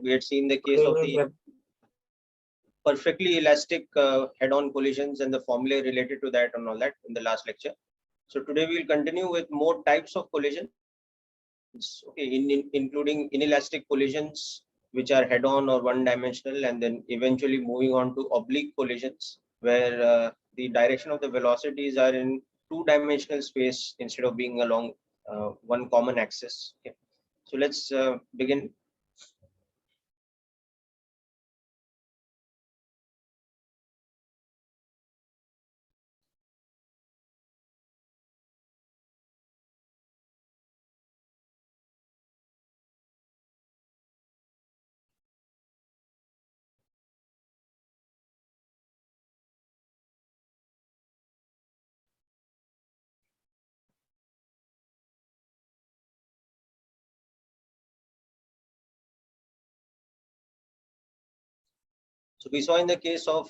we had seen the case of the perfectly elastic head-on collisions and the formulae related to that and all that in the last lecture. So today we will continue with more types of collisions, okay, including inelastic collisions, which are head-on or one-dimensional, and then eventually moving on to oblique collisions, where the direction of the velocities are in two-dimensional space instead of being along one common axis. Okay. So let's begin. So we saw in the case of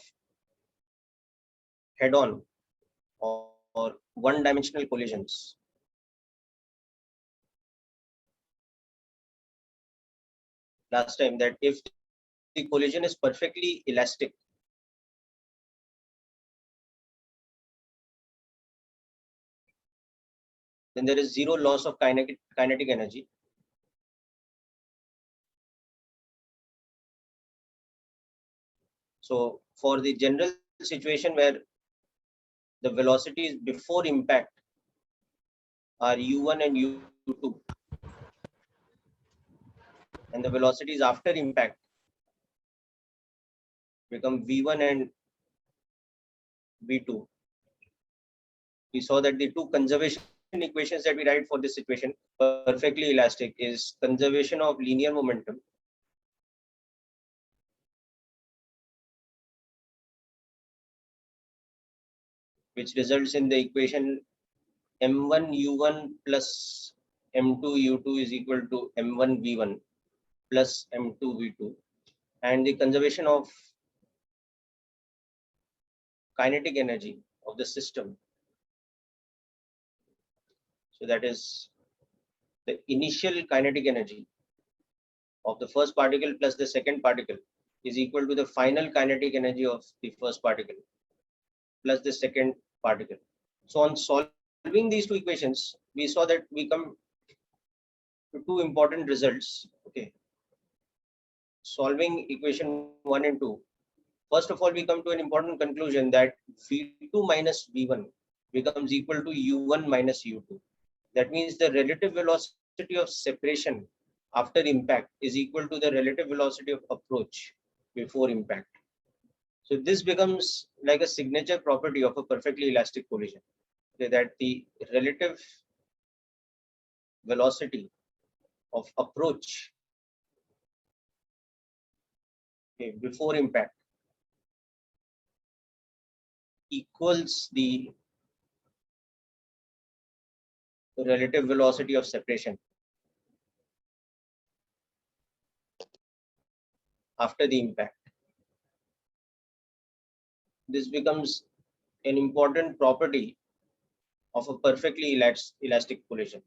head-on or one-dimensional collisions, last time, that if the collision is perfectly elastic, then there is zero loss of kinetic energy. So for the general situation where the velocities before impact are u1 and u2, and the velocities after impact become v1 and v2, we saw that the two conservation equations that we write for this situation, perfectly elastic, is conservation of linear momentum, which results in the equation m1 u1 plus m2 u2 is equal to m1 v1 plus m2 v2, and the conservation of kinetic energy of the system. So that is the initial kinetic energy of the first particle plus the second particle is equal to the final kinetic energy of the first particle plus the second particle. So on solving these two equations, we saw that we come to two important results. Okay, solving equation 1 and 2, first of all, we come to an important conclusion that v2 minus v1 becomes equal to u1 minus u2. That means the relative velocity of separation after impact is equal to the relative velocity of approach before impact. So this becomes like a signature property of a perfectly elastic collision, okay, that the relative velocity of approach, okay, before impact equals the relative velocity of separation after the impact. This becomes an important property of a perfectly elastic collision.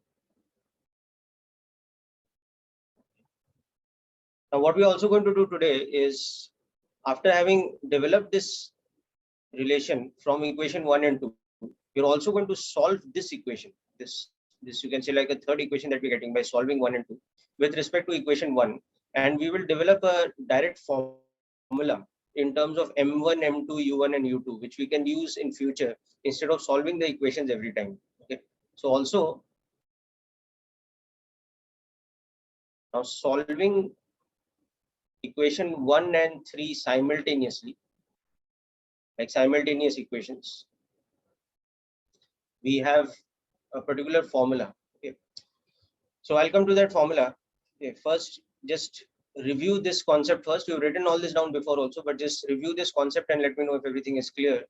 Now, what we are also going to do today is, after having developed this relation from equation 1 and 2, you're also going to solve this equation. This you can say like a third equation that we're getting by solving 1 and 2 with respect to equation 1, and we will develop a direct formula in terms of m1, m2, u1, and u2, which we can use in future instead of solving the equations every time. Okay. So also, now solving equation 1 and 3 simultaneously, like simultaneous equations, we have a particular formula. Okay. So I'll come to that formula. Okay. First, just review this concept first. You've written all this down before also, but just review this concept and let me know if everything is clear.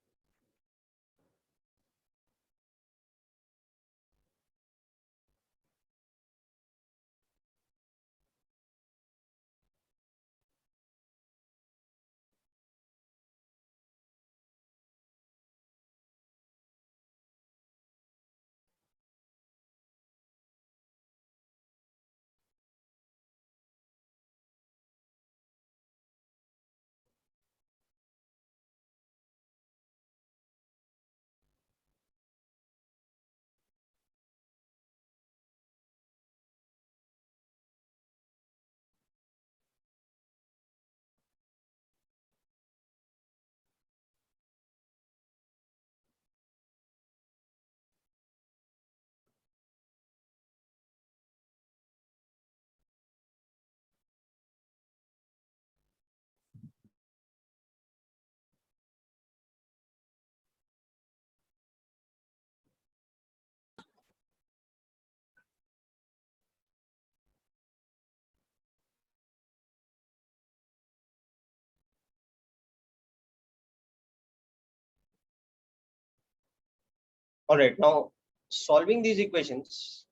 All right, now solving these equations,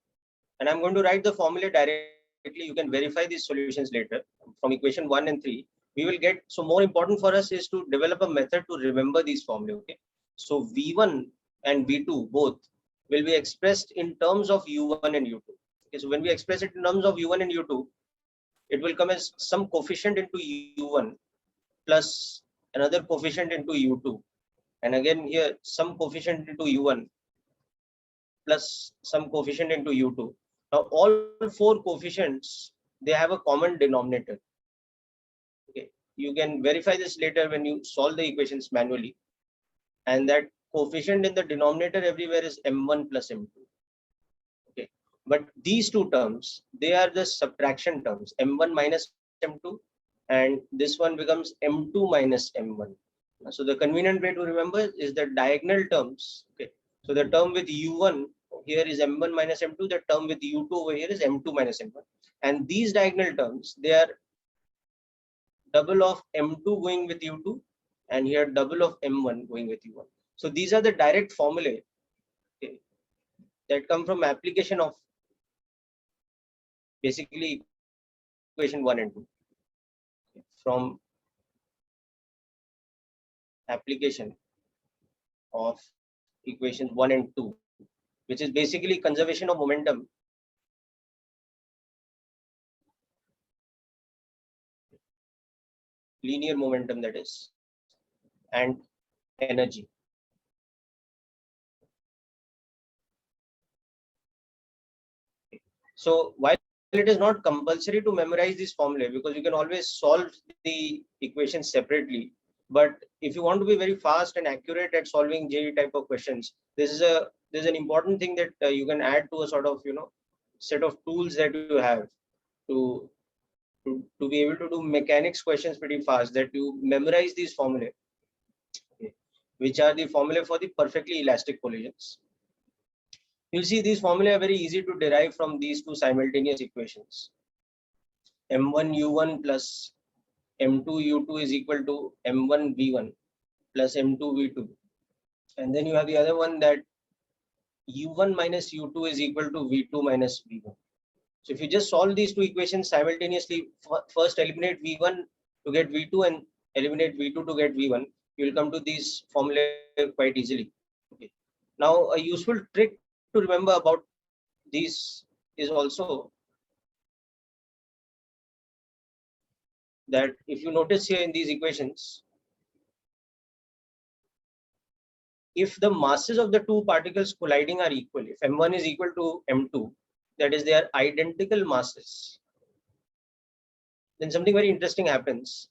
and I'm going to write the formula directly. You can verify these solutions later from equation 1 and 3. We will get, so more important for us is to develop a method to remember these formulae. Okay, so V1 and V2 both will be expressed in terms of U1 and U2. Okay, so when we express it in terms of U1 and U2, it will come as some coefficient into U1 plus another coefficient into U2, and again here some coefficient into U1 plus some coefficient into U2. Now all four coefficients, they have a common denominator. Okay, you can verify this later when you solve the equations manually, and that coefficient in the denominator everywhere is m1 plus m2. Okay, but these two terms, they are the subtraction terms, m1 minus m2, and this one becomes m2 minus m1. So the convenient way to remember is the diagonal terms. Okay, so the term with u1 here is m1 minus m2, the term with u2 over here is m2 minus m1, and these diagonal terms, they are double of m2 going with u2, and here double of m1 going with u1. So these are the direct formulae, okay, that come from application of basically equation 1 and 2. From application of equations 1 and 2, which is basically conservation of momentum linear momentum, that is, and energy. So while it is not compulsory to memorize this formula, because you can always solve the equations separately, but if you want to be very fast and accurate at solving JEE type of questions, there's an important thing that you can add to a sort of set of tools that you have to be able to do mechanics questions pretty fast, that you memorize these formulae, okay, which are the formulae for the perfectly elastic collisions. You'll see these formulae are very easy to derive from these two simultaneous equations. M1 U1 plus M2 U2 is equal to M1 V1 plus M2 V2. And then you have the other one, that U1 minus U2 is equal to V2 minus V1. So if you just solve these two equations simultaneously, first eliminate V1 to get V2 and eliminate V2 to get V1, you will come to these formulae quite easily. Okay. Now a useful trick to remember about these is also that if you notice here in these equations, if the masses of the two particles colliding are equal, if m1 is equal to m2, that is, they are identical masses, then something very interesting happens.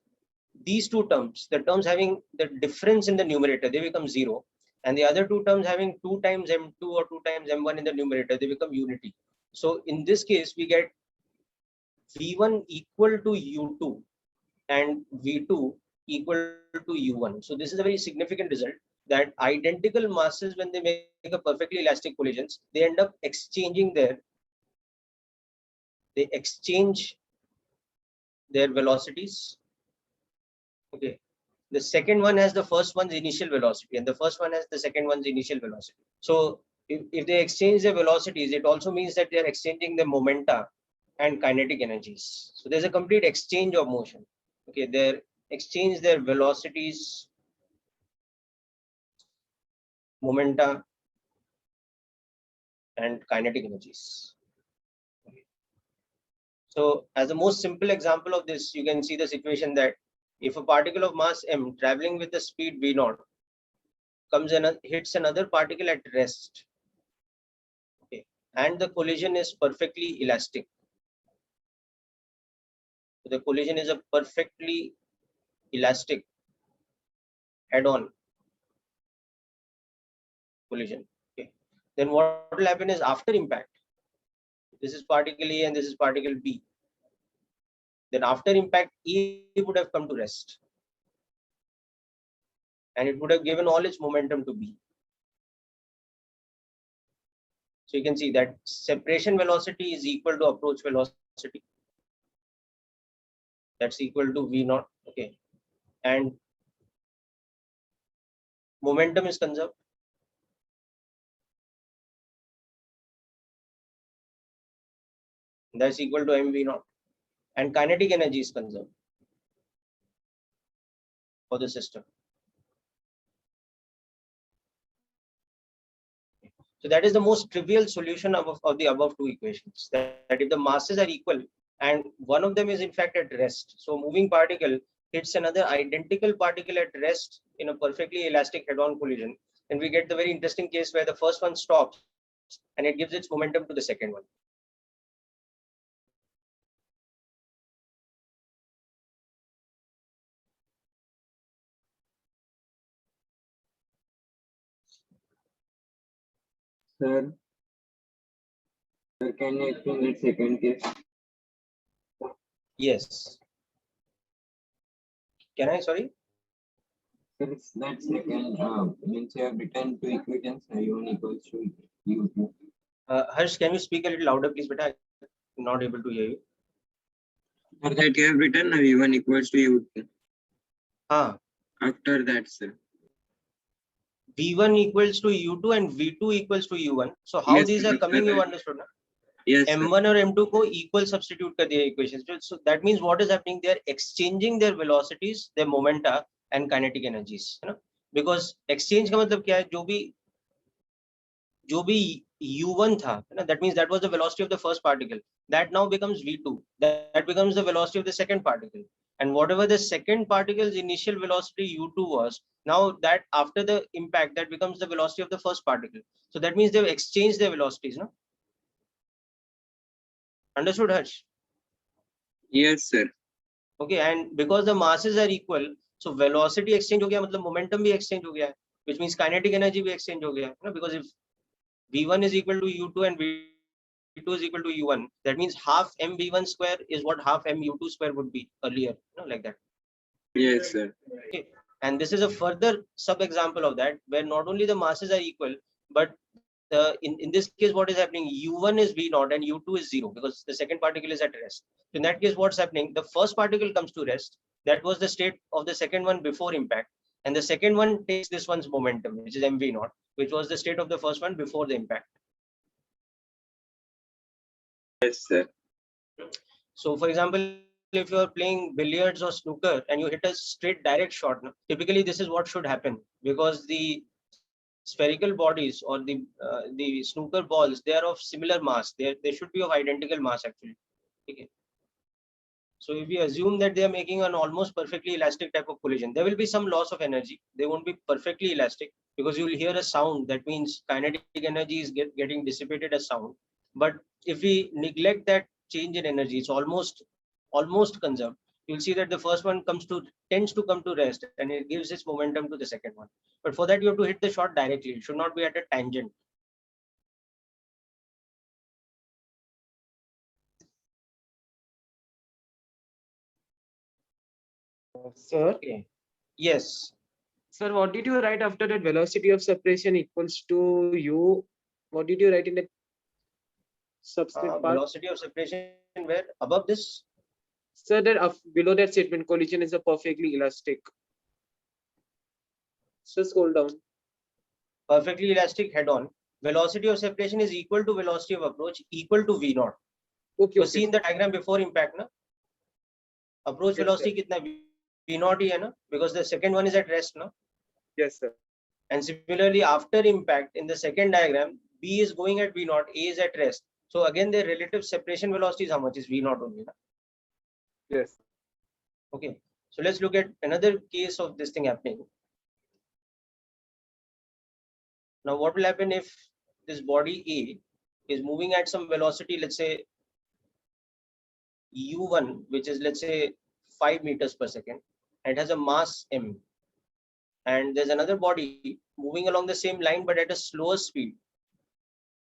These two terms, the terms having the difference in the numerator, they become 0, and the other two terms having 2 times m2 or 2 times m1 in the numerator, they become unity. So in this case, we get v1 equal to u2 and v2 equal to u1. So this is a very significant result, that identical masses, when they make a perfectly elastic collisions, they end up exchanging they exchange their velocities. Okay, the second one has the first one's initial velocity, and the first one has the second one's initial velocity. So if they exchange their velocities, it also means that they are exchanging the momenta and kinetic energies. So there's a complete exchange of motion. Okay, they exchange their velocities, momenta, and kinetic energies. Okay. So as the most simple example of this, you can see the situation that if a particle of mass m traveling with the speed v0 comes and hits another particle at rest, okay, and the collision is perfectly elastic. So the collision is a perfectly elastic head-on collision. Okay, then what will happen is, after impact, this is particle A and this is particle B. Then after impact, A would have come to rest, and it would have given all its momentum to B. So you can see that separation velocity is equal to approach velocity. That's equal to V0. Okay, and momentum is conserved. That's equal to mv naught, and kinetic energy is conserved for the system. So that is the most trivial solution of the above two equations, that if the masses are equal and one of them is in fact at rest, so moving particle hits another identical particle at rest in a perfectly elastic head-on collision, then we get the very interesting case where the first one stops and it gives its momentum to the second one. Sir, can you explain that second case? Yes. Can I? Sorry. Sir, that second means you have written two equations, U1 equals to U2. Harsh, can you speak a little louder, please? But I'm not able to hear you. For that you have written V1 equals to U2. After that, sir. V1 equals to U2 and V2 equals to U1. So how Yes, these sir, are coming, you right. understood? Na? Yes, M1 or M2 को equal substitute कर दिया equations. So that means what is happening? They are exchanging their velocities, their momenta and kinetic energies. है ना? Because exchange का मतलब क्या है? जो भी U1 था, है ना? That means that was the velocity of the first particle. That now becomes V2. That becomes the velocity of the second particle. And whatever the second particle's initial velocity U2 was, now that after the impact, that becomes the velocity of the first particle. So that means they've exchanged their velocities, no? Understood, Harsh? Yes, sir. Okay, and because the masses are equal, so velocity exchange हो गया, मतलब momentum भी exchange हो गया, which means kinetic energy भी exchange हो गया, you know, because if V1 is equal to U2 and V2 is equal to U1, that means half mv1 square is what half mu2 square would be earlier, you know, like that. Yes, sir. Okay, and this is a further sub example of that, where not only the masses are equal, but in this case, what is happening? U1 is V naught and U2 is 0 because the second particle is at rest. In that case, what's happening? The first particle comes to rest. That was the state of the second one before impact. And the second one takes this one's momentum, which is mv naught, which was the state of the first one before the impact. Yes, sir. So, for example, if you are playing billiards or snooker and you hit a straight direct shot, typically this is what should happen, because the spherical bodies or the snooker balls, they are of similar mass. They should be of identical mass actually. Okay. So if we assume that they are making an almost perfectly elastic type of collision, there will be some loss of energy. They won't be perfectly elastic because you will hear a sound. That means kinetic energy is getting dissipated as sound. But if we neglect that change in energy, it's almost conserved. You'll see that the first one tends to come to rest and it gives its momentum to the second one. But for that, you have to hit the shot directly. It should not be at a tangent. Sir, Okay. Yes. sir, what did you write after that velocity of separation equals to U? What did you write in the subsequent part? Velocity of separation where above this? Sir, that below that statement, collision is a perfectly elastic. So scroll down. Perfectly elastic head-on. Velocity of separation is equal to velocity of approach equal to V naught. Okay, So see in the diagram before impact, na? Approach Yes, velocity kitna V naught hi hai na? Because the second one is at rest, na? Yes, sir. And similarly, after impact in the second diagram, B is going at V naught, A is at rest. So again, the relative separation velocity is how much? Is V naught only, na? Yes. Okay. So let's look at another case of this thing happening. Now, what will happen if this body A is moving at some velocity, let's say U1, which is, let's say, 5 meters per second, and it has a mass m. And there's another body moving along the same line, but at a slower speed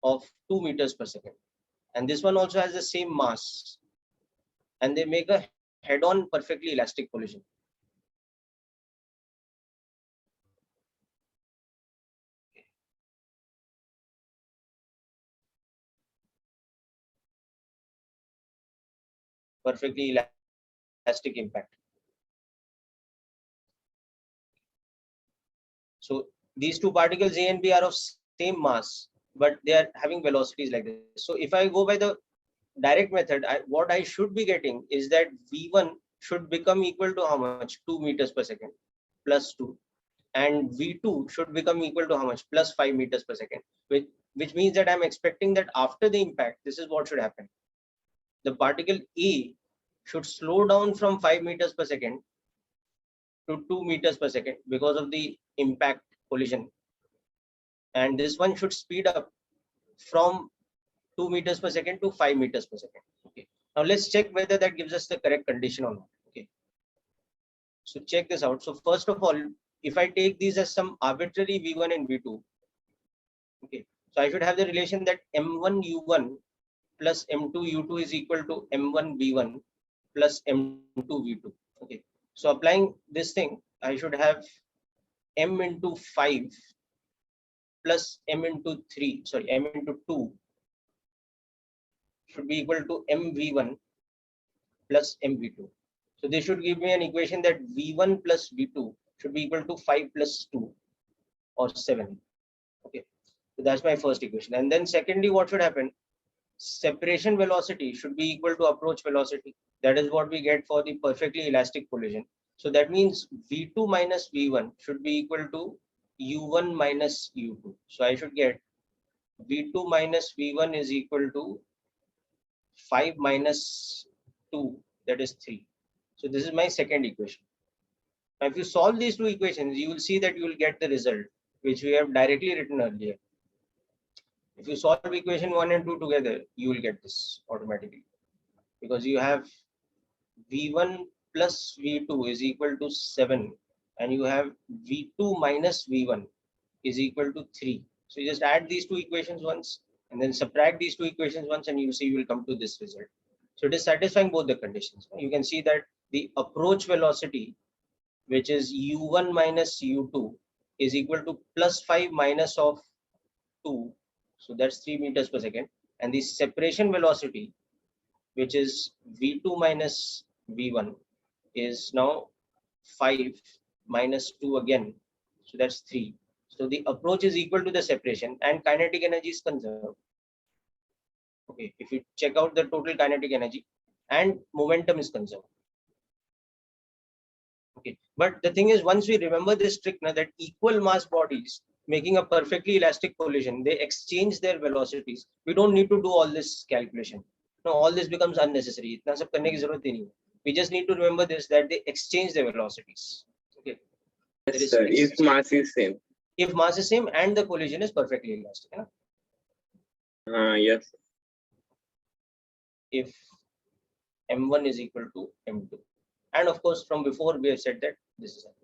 of 2 meters per second. And this one also has the same mass. And they make a head-on perfectly elastic collision. Perfectly elastic impact. So these two particles A and B are of same mass, but they are having velocities like this. So if I go by the direct method, what I should be getting is that V1 should become equal to how much? 2 meters per second plus 2. And V2 should become equal to how much? Plus 5 meters per second, which means that I'm expecting that after the impact, this is what should happen. The particle A should slow down from 5 meters per second to 2 meters per second because of the impact collision. And this one should speed up from 2 meters per second to 5 meters per second. Okay. Now let's check whether that gives us the correct condition or not. Okay. So check this out. So first of all, if I take these as some arbitrary V1 and V2, okay, so I should have the relation that M1 U1 plus M2 U2 is equal to M1 V1 plus M2 V2. Okay. So applying this thing, I should have M into 5 plus M into 3, sorry, M into 2 should be equal to MV1 plus MV2. So this should give me an equation that V1 plus V2 should be equal to 5 plus 2 or 7. Okay, so that's my first equation. And then secondly, what should happen? Separation velocity should be equal to approach velocity. That is what we get for the perfectly elastic collision. So that means V2 minus V1 should be equal to U1 minus U2. So I should get V2 minus V1 is equal to 5 minus 2, that is 3. So this is my second equation. Now if you solve these two equations, you will see that you will get the result which we have directly written earlier. If you solve equation 1 and 2 together, you will get this automatically, because you have V1 plus V2 is equal to 7 and you have V2 minus V1 is equal to 3. So you just add these two equations once and then subtract these two equations once, and you see you will come to this result. So it is satisfying both the conditions. You can see that the approach velocity, which is U1 minus U2, is equal to plus 5 minus of 2. So that's 3 meters per second. And the separation velocity, which is V2 minus V1, is now 5 minus 2 again. So that's 3. So the approach is equal to the separation and kinetic energy is conserved. Okay, if you check out the total kinetic energy and momentum is conserved. Okay, but the thing is, once we remember this trick now, that equal mass bodies making a perfectly elastic collision, they exchange their velocities. We don't need to do all this calculation. No, all this becomes unnecessary. We just need to remember this, that they exchange their velocities. Okay. Yes, sir. If mass is same. If mass is same and the collision is perfectly elastic. Yes. If M1 is equal to M2. And of course, from before we have said that this is happening.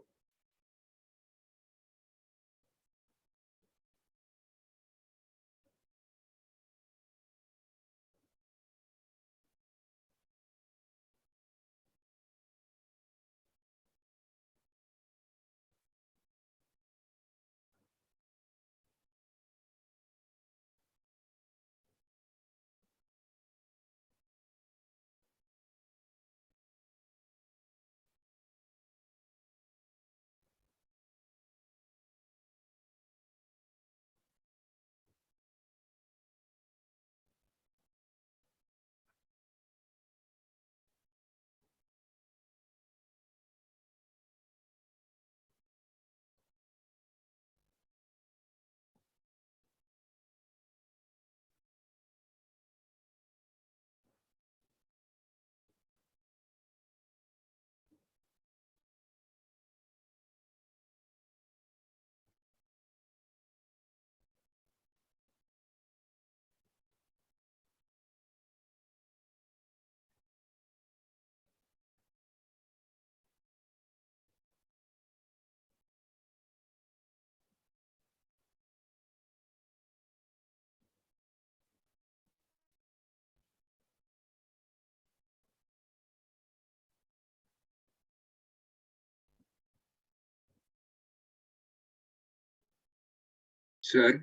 Sir.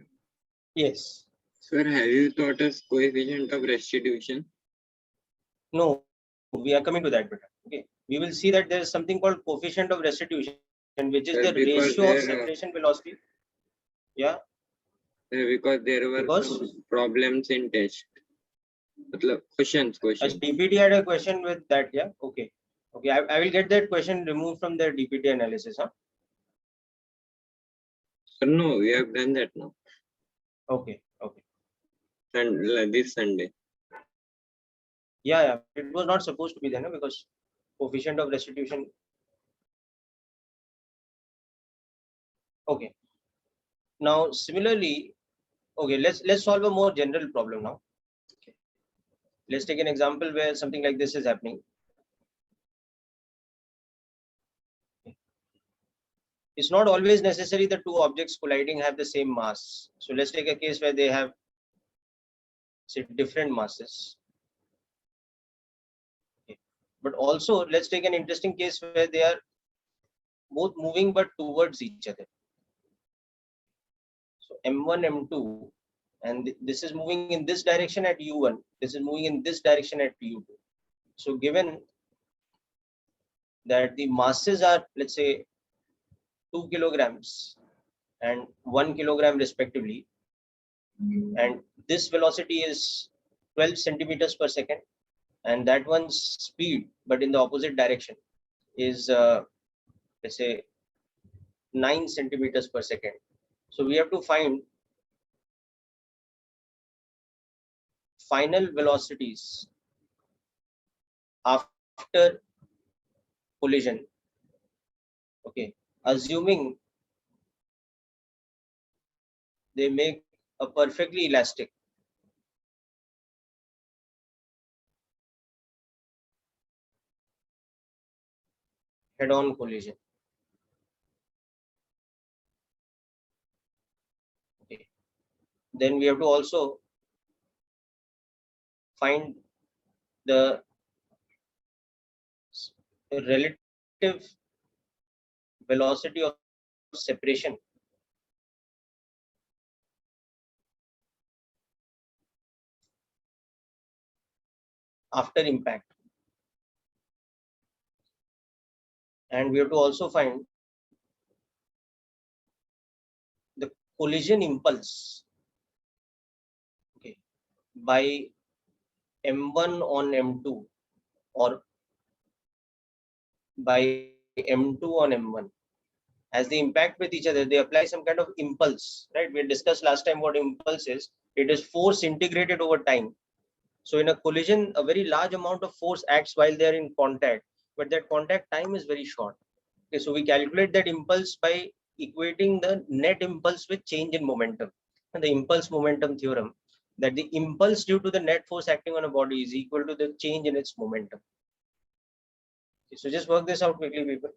Yes. Sir, have you taught us coefficient of restitution? No, we are coming to that. Okay. We will see that there is something called coefficient of restitution, which is the ratio of separation velocity. Yeah. Because there were some problems in test. मतलब questions. DPT had a question with that, yeah. Okay. Okay, I will get that question removed from the DPT analysis, huh? Sir, no, we have done that now. Okay, okay. And this Sunday. Yeah, yeah. It was not supposed to be there, no, because coefficient of restitution. Okay. Now, similarly, okay, let's solve a more general problem now. Okay. Let's take an example where something like this is happening. It's not always necessary that two objects colliding have the same mass. So let's take a case where they have, say, different masses. Okay. But also, let's take an interesting case where they are both moving but towards each other. So M1, M2, and this is moving in this direction at U1. This is moving in this direction at U2. So given that the masses are, let's say, 2 kilograms and 1 kilogram respectively, and this velocity is 12 centimeters per second, and that one's speed, but in the opposite direction, is let's say 9 centimeters per second. So we have to find final velocities after collision. Okay, assuming they make a perfectly elastic head-on collision. Okay, then we have to also find the relative velocity of separation after impact, and we have to also find the collision impulse, okay, by M1 on M2 or by M2 on M1. As they impact with each other, they apply some kind of impulse, right? We discussed last time what impulse is. It is force integrated over time. So in a collision, a very large amount of force acts while they are in contact, but that contact time is very short. Okay, so we calculate that impulse by equating the net impulse with change in momentum, and the impulse momentum theorem, that the impulse due to the net force acting on a body is equal to the change in its momentum. Okay, so just work this out quickly, people.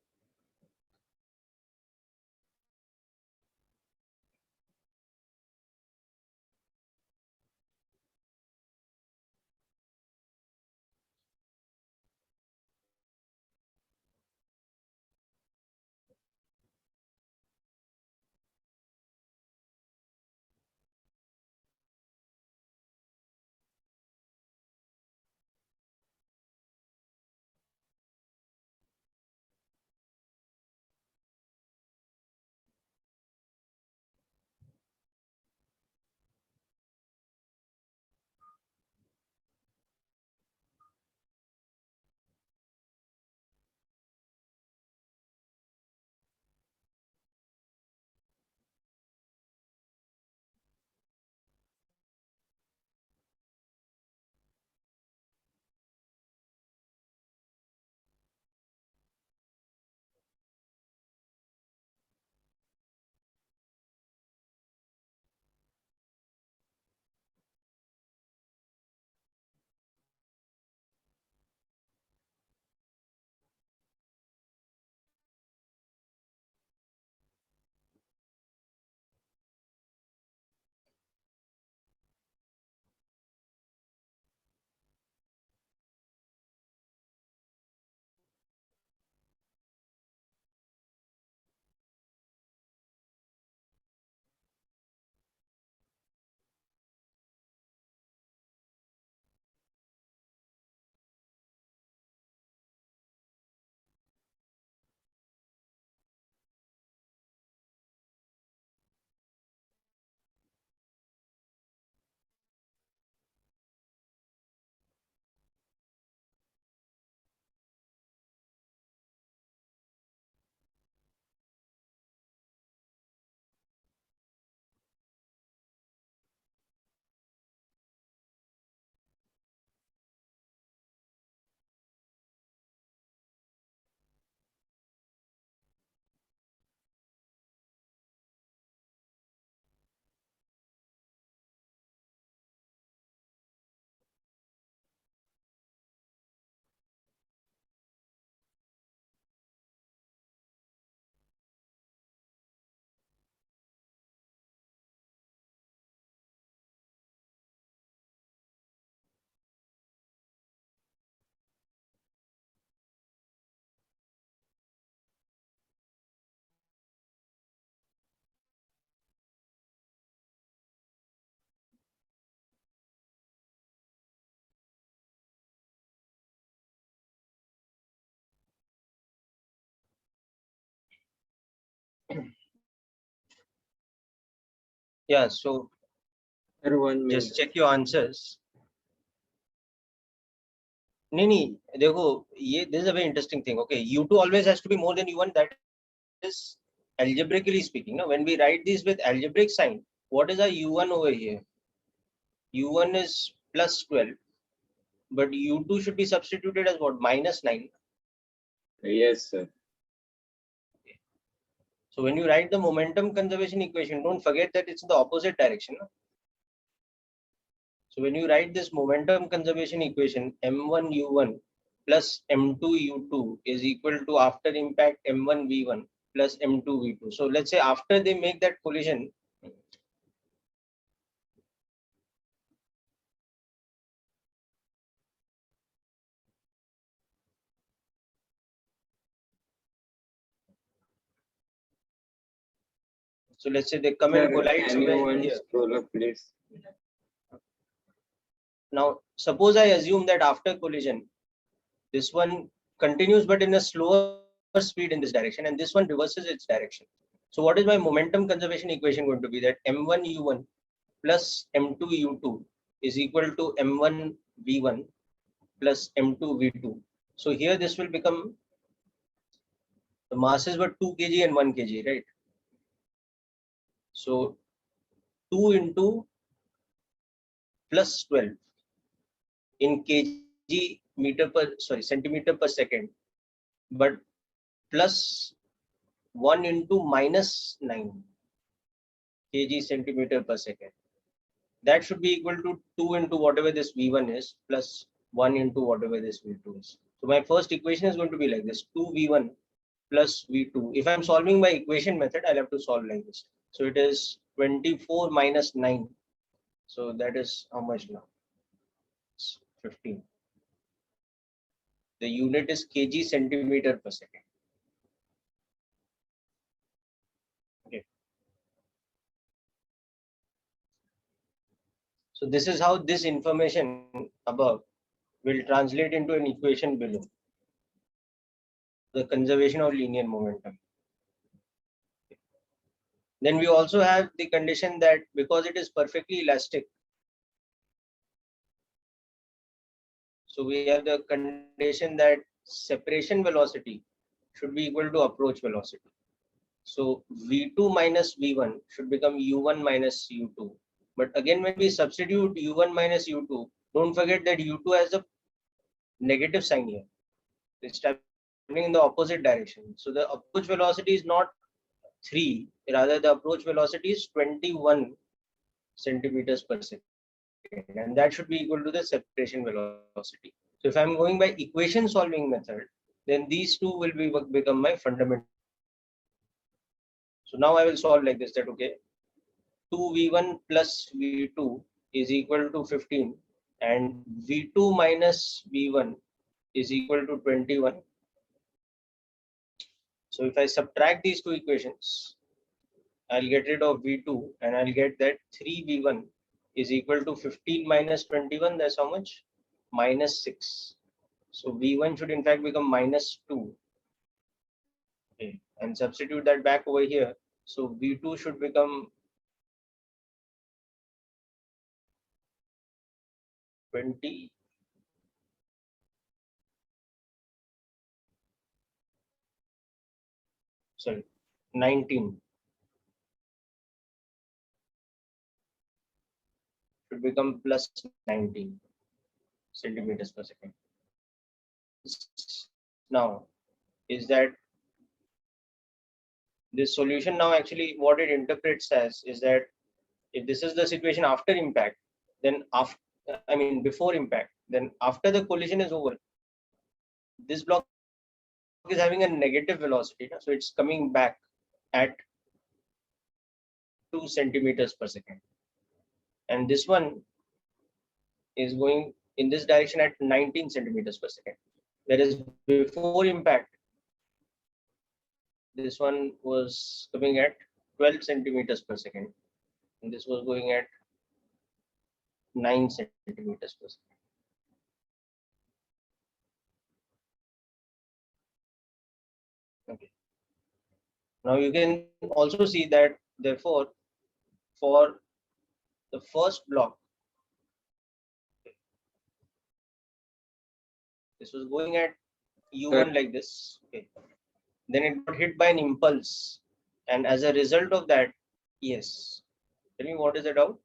Yeah, so Sir, 1 minute. just check your answers. नहीं देखो ये this is a very interesting thing. Okay, u2 always has to be more than u1. That is algebraically speaking. Now, when we write these with algebraic sign, what is our u1 over here? u1 is plus 12, but u2 should be substituted as what? Minus 9. Yes, sir. So when you write the momentum conservation equation, don't forget that it's in the opposite direction. No? So when you write this momentum conservation equation, m1 u1 plus m2 u2 is equal to after impact m1 v1 plus m2 v2. So let's say after they make that collision, so let's say they come and Sir, collide can somewhere you one here. scroll up, please? Now suppose I assume that after collision, this one continues but in a slower speed in this direction, and this one reverses its direction. So what is my momentum conservation equation going to be? That m1 u1 plus m2 u2 is equal to m1 v1 plus m2 v2. So here this will become, the masses were 2 kg and 1 kg, right? So 2 into plus 12 in kg meter per, sorry, centimeter per second, but plus 1 into minus 9 kg centimeter per second. That should be equal to 2 into whatever this v1 is plus 1 into whatever this v2 is. So my first equation is going to be like this: 2v1 plus v2. If I'm solving by equation method, I'll have to solve like this. So it is 24 minus 9. So that is how much now? It's 15. The unit is kg centimeter per second. Okay. So this is how this information above will translate into an equation below. The conservation of linear momentum. Then we also have the condition that because it is perfectly elastic, so we have the condition that separation velocity should be equal to approach velocity. So v2 minus v1 should become u1 minus u2. But again, when we substitute u1 minus u2, don't forget that u2 has a negative sign here. It's traveling in the opposite direction. So the approach velocity is not 3, rather the approach velocity is 21 centimeters per second, and that should be equal to the separation velocity. So if I'm going by equation solving method, then these two will become my fundamental. So now I will solve like this, that okay, 2v1 plus v2 is equal to 15, and v2 minus v1 is equal to 21. So if I subtract these two equations, I'll get rid of v2 and I'll get that 3v1 is equal to 15 minus 21. That's how much? Minus 6. So v1 should in fact become minus 2. Okay. And substitute that back over here. So v2 should become 20. Sorry, 19. Should become plus 19 centimeters per second. Now, is that this solution now actually what it interprets as is that if this is the situation after impact, then after, I mean before impact, then after the collision is over, this block is having a negative velocity, so it's coming back at 2 centimeters per second, and this one is going in this direction at 19 centimeters per second. Whereas before impact, this one was coming at 12 centimeters per second, and this was going at 9 centimeters per second. Okay. Now you can also see that therefore for the first block, this was going at u1 like this. Okay. Then it got hit by an impulse, and as a result of that, yes. Tell me what is the doubt?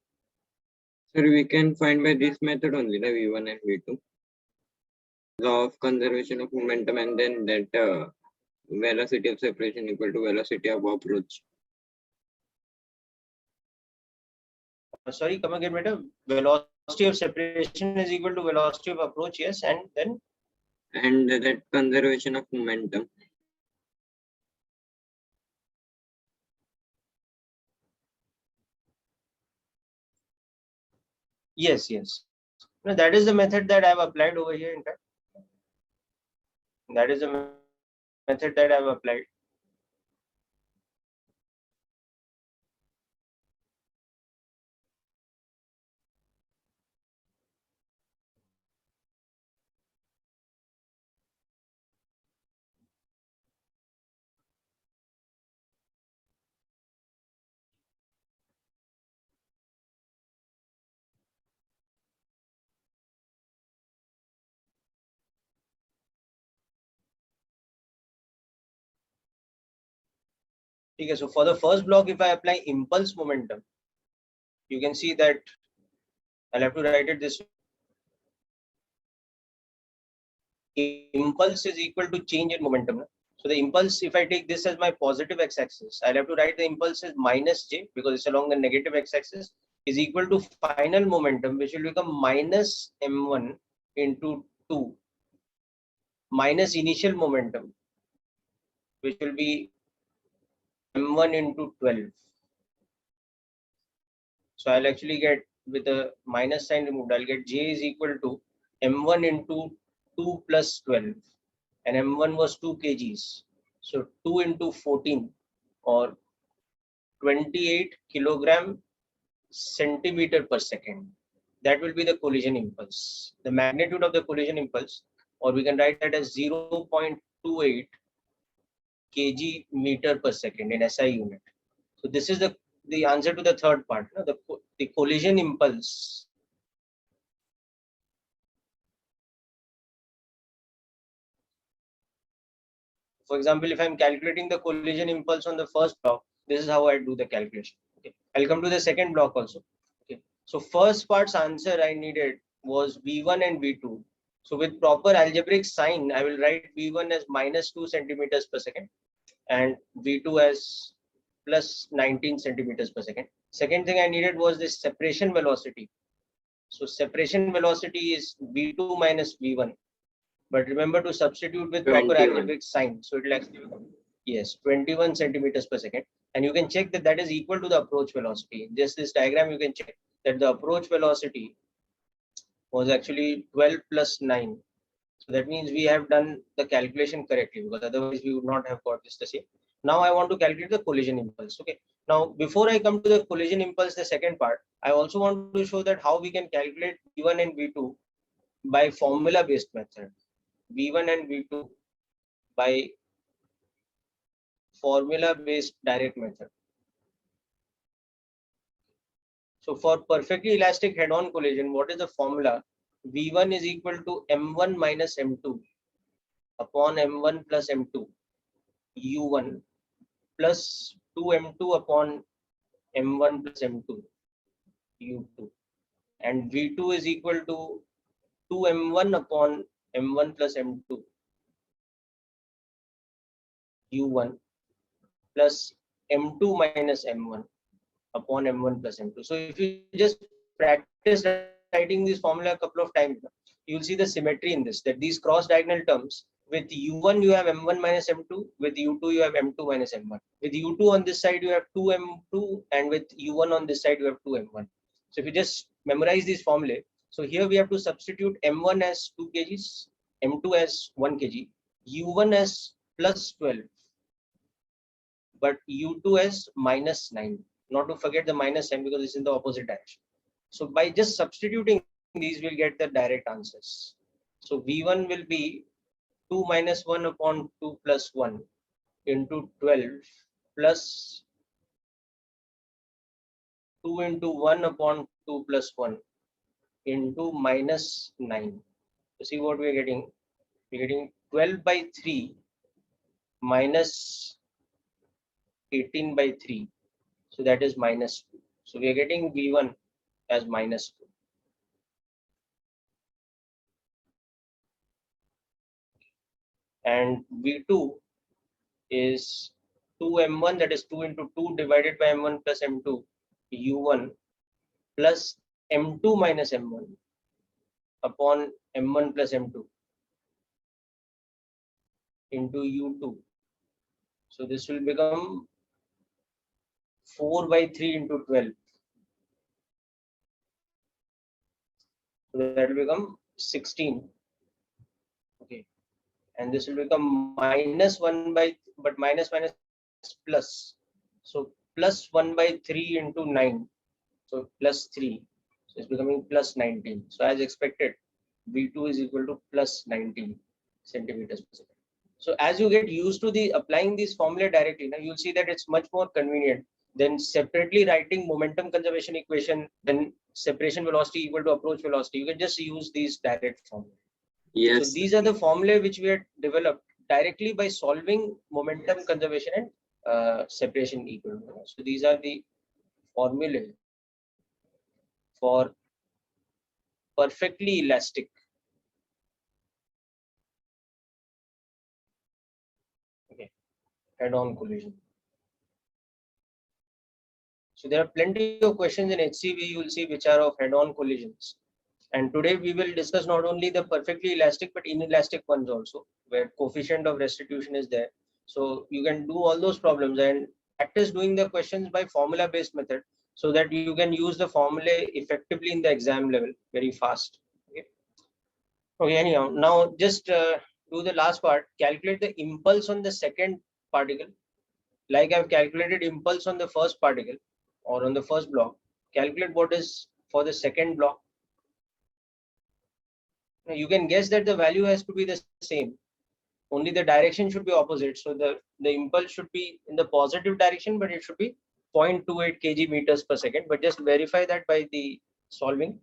Sir, we can find by this method only the V1 and V2. Law of conservation of momentum, and then that velocity of separation equal to velocity of approach. Sorry, come again, madam. Velocity of separation is equal to velocity of approach, yes, and then? And that conservation of momentum. Yes, yes. No, that is the method that I have applied over here, in fact. That is the method that I have applied. Okay, so for the first block, if I apply impulse momentum, you can see that I'll have to write it this way. Impulse is equal to change in momentum. So the impulse, if I take this as my positive x-axis, I'll have to write the impulse as minus j because it's along the negative x-axis, is equal to final momentum, which will become minus m1 into 2 minus initial momentum, which will be m1 into 12. So I'll actually get, with the minus sign removed, I'll get j is equal to m1 into 2 plus 12, and m1 was 2 kgs. So 2 into 14, or 28 kilogram centimeter per second. That will be the collision impulse. The magnitude of the collision impulse, or we can write that as 0.28 kg meter per second in SI unit. So this is the answer to the third part. No? The collision impulse. For example, if I'm calculating the collision impulse on the first block, this is how I do the calculation. Okay. I'll come to the second block also. Okay. So first part's answer I needed was V1 and V2. So with proper algebraic sign, I will write V1 as minus 2 centimeters per second and V2 as plus 19 centimeters per second. Second thing I needed was this separation velocity. So separation velocity is V2 minus V1. But remember to substitute with proper 21. algebraic sign. So it will actually become, yes, 21 centimeters per second. And you can check that that is equal to the approach velocity. Just this diagram, you can check that the approach velocity was actually 12 plus 9. So that means we have done the calculation correctly, because otherwise we would not have got this the same. Now I want to calculate the collision impulse. Okay. Now before I come to the collision impulse, the second part, I also want to show that how we can calculate V1 and V2 by formula based method. V1 and V2 by formula based direct method. So for perfectly elastic head on collision, what is the formula? V1 is equal to M1 minus M2 upon M1 plus M2 U1 plus 2M2 upon M1 plus M2 U2, and V2 is equal to 2M1 upon M1 plus M2 U1 plus M2 minus M1 upon M1 plus M2. So if you just practice writing this formula a couple of times, you'll see the symmetry in this, that these cross diagonal terms, with U1 you have M1 minus M2, with U2 you have M2 minus M1. With U2 on this side you have 2M2, and with U1 on this side you have 2M1. So if you just memorize these formulae, so here we have to substitute M1 as 2 kgs, M2 as 1 kg, U1 as plus 12, but U2 as minus 9. Not to forget the minus sign because it's in the opposite direction. So by just substituting these, we'll get the direct answers. So V1 will be 2 minus 1 upon 2 plus 1 into 12 plus 2 into 1 upon 2 plus 1 into minus 9. So see what we are getting. We're getting 12 by 3 minus 18 by 3. So that is minus 2. So we are getting V1 as minus 2. And V2 is 2m1, that is 2 into 2 divided by m1 plus m2, u1 plus m2 minus m1 upon m1 plus m2 into u2. So this will become 4 by 3 into 12. So that will become 16. Okay. And this will become minus 1 by, but minus plus. So plus 1 by 3 into 9. So plus 3. So it's becoming plus 19. So as expected, V2 is equal to plus 19 centimeters per second. So as you get used to the applying these formula directly, now you'll see that it's much more convenient than separately writing momentum conservation equation, then separation velocity equal to approach velocity. You can just use these direct formula. Yes. So these are the formulae which we had developed directly by solving momentum conservation and separation equilibrium. So these are the formulae for perfectly elastic. Okay, head-on collision. So there are plenty of questions in HCV you will see which are of head-on collisions. And today we will discuss not only the perfectly elastic but inelastic ones also, where coefficient of restitution is there. So you can do all those problems and practice doing the questions by formula based method so that you can use the formula effectively in the exam level very fast. Okay, okay, anyhow, now just do the last part. Calculate the impulse on the second particle. Like I've calculated impulse on the first particle or on the first block. Calculate what is for the second block. Now you can guess that the value has to be the same, only the direction should be opposite. So the impulse should be in the positive direction, but it should be 0.28 kg meters per second. But just verify that by the solving.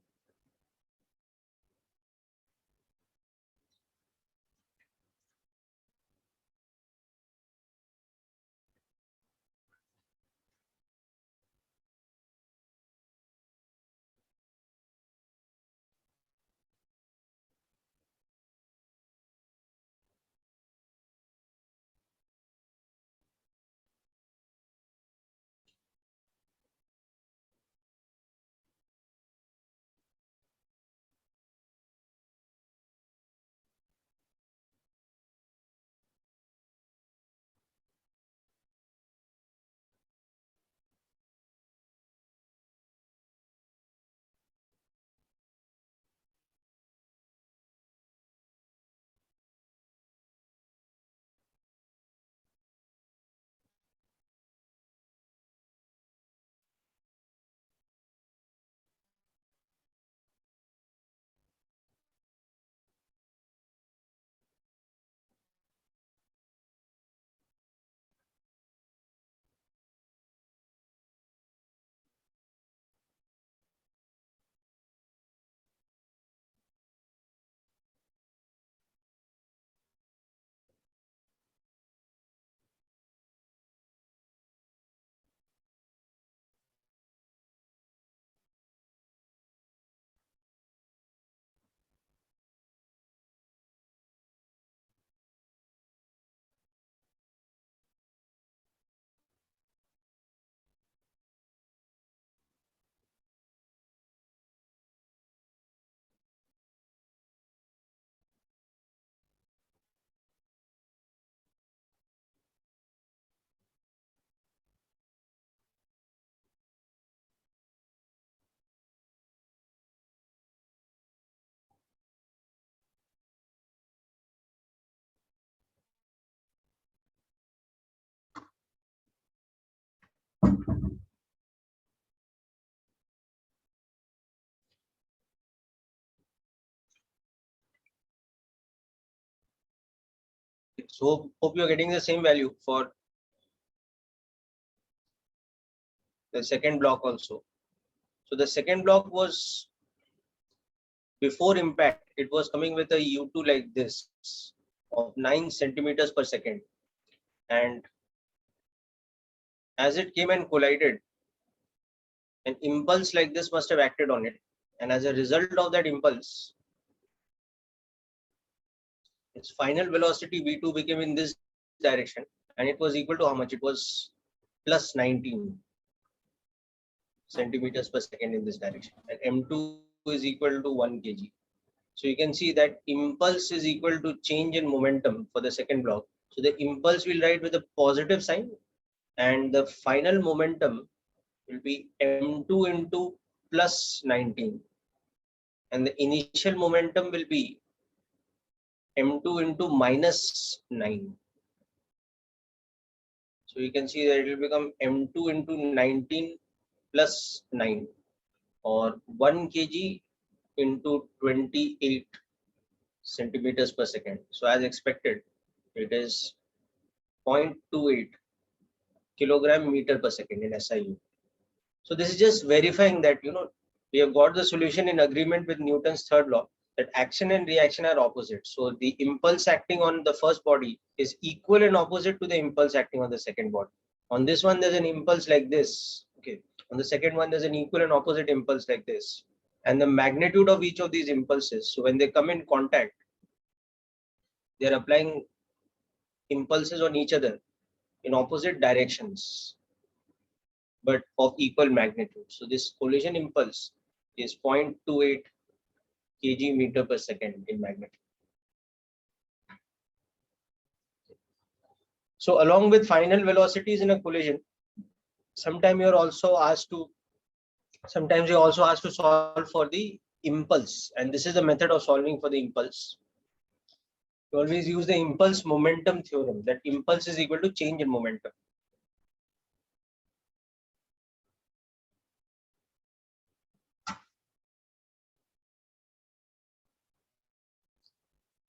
So hope you're getting the same value for the second block also. So the second block was, before impact, it was coming with a U2 like this of 9 centimeters per second. And as it came and collided, an impulse like this must have acted on it. And as a result of that impulse, its final velocity V2 became in this direction. And it was equal to how much? It was plus 19 centimeters per second in this direction. And M2 is equal to 1 kg. So you can see that impulse is equal to change in momentum for the second block. So the impulse will write with a positive sign, and the final momentum will be M2 into plus 19. And the initial momentum will be M2 into minus 9. So you can see that it will become M2 into 19 plus 9, or 1 kg into 28 centimeters per second. So as expected, it is 0.28 kilogram meter per second in SIU. So this is just verifying that, we have got the solution in agreement with Newton's third law, that action and reaction are opposite. So the impulse acting on the first body is equal and opposite to the impulse acting on the second body. On this one, there's an impulse like this. Okay. On the second one, there's an equal and opposite impulse like this. And the magnitude of each of these impulses, so when they come in contact, they're applying impulses on each other in opposite directions, but of equal magnitude. So this collision impulse is 0.28 kg meter per second in magnitude. So along with final velocities in a collision, sometimes you're also asked to solve for the impulse, and this is the method of solving for the impulse. You always use the impulse momentum theorem, that impulse is equal to change in momentum.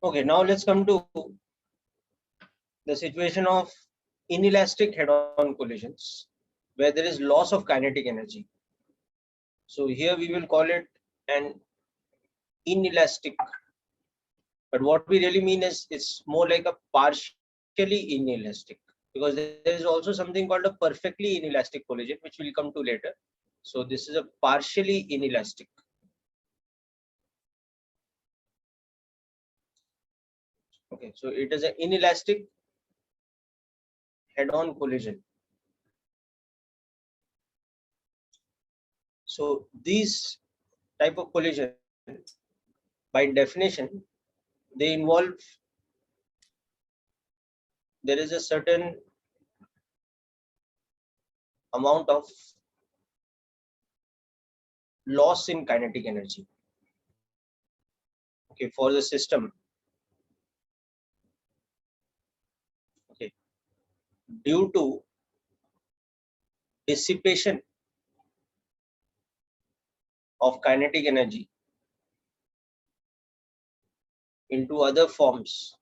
Okay, now let's come to the situation of inelastic head-on collisions, where there is loss of kinetic energy. So here we will call it an inelastic, but what we really mean is it's more like a partially inelastic, because there is also something called a perfectly inelastic collision, which we'll come to later. So this is a partially inelastic. Okay, so it is an inelastic head-on collision. So these type of collision, by definition, they involve, there is a certain amount of loss in kinetic energy, okay, for the system, okay, due to dissipation of kinetic energy into other forms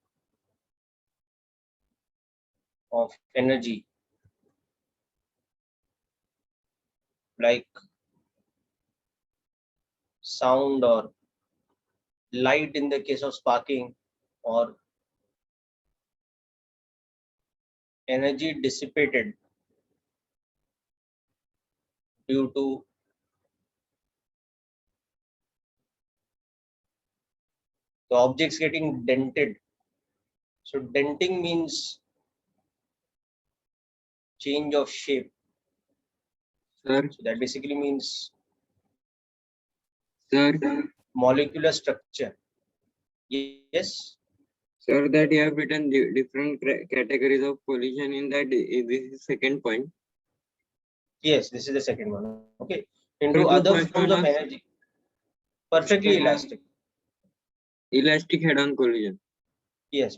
of energy, like sound or light in the case of sparking, or energy dissipated due to the objects getting dented. So denting means change of shape. Sir, So that basically means sir, molecular structure. Yes. sir, that you have written different categories of collision in that. This is second point. Yes, this is the second one. Okay. So Into the other first forms one of was energy. Perfectly elastic. elastic head-on collision. Yes.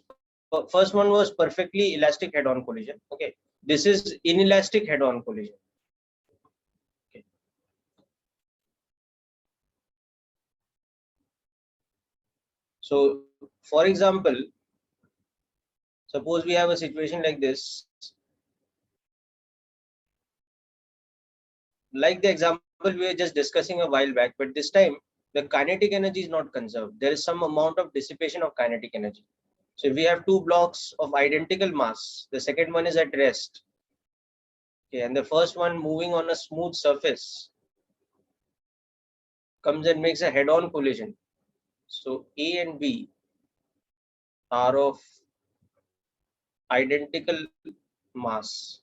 First one was perfectly elastic head-on collision. Okay. This is inelastic head-on collision. Okay. So, for example, suppose we have a situation like this. like the example we were just discussing a while back, but this time the kinetic energy is not conserved. There is some amount of dissipation of kinetic energy. So if we have two blocks of identical mass, the second one is at rest, okay, and the first one moving on a smooth surface comes and makes a head-on collision. So A and B are of identical mass.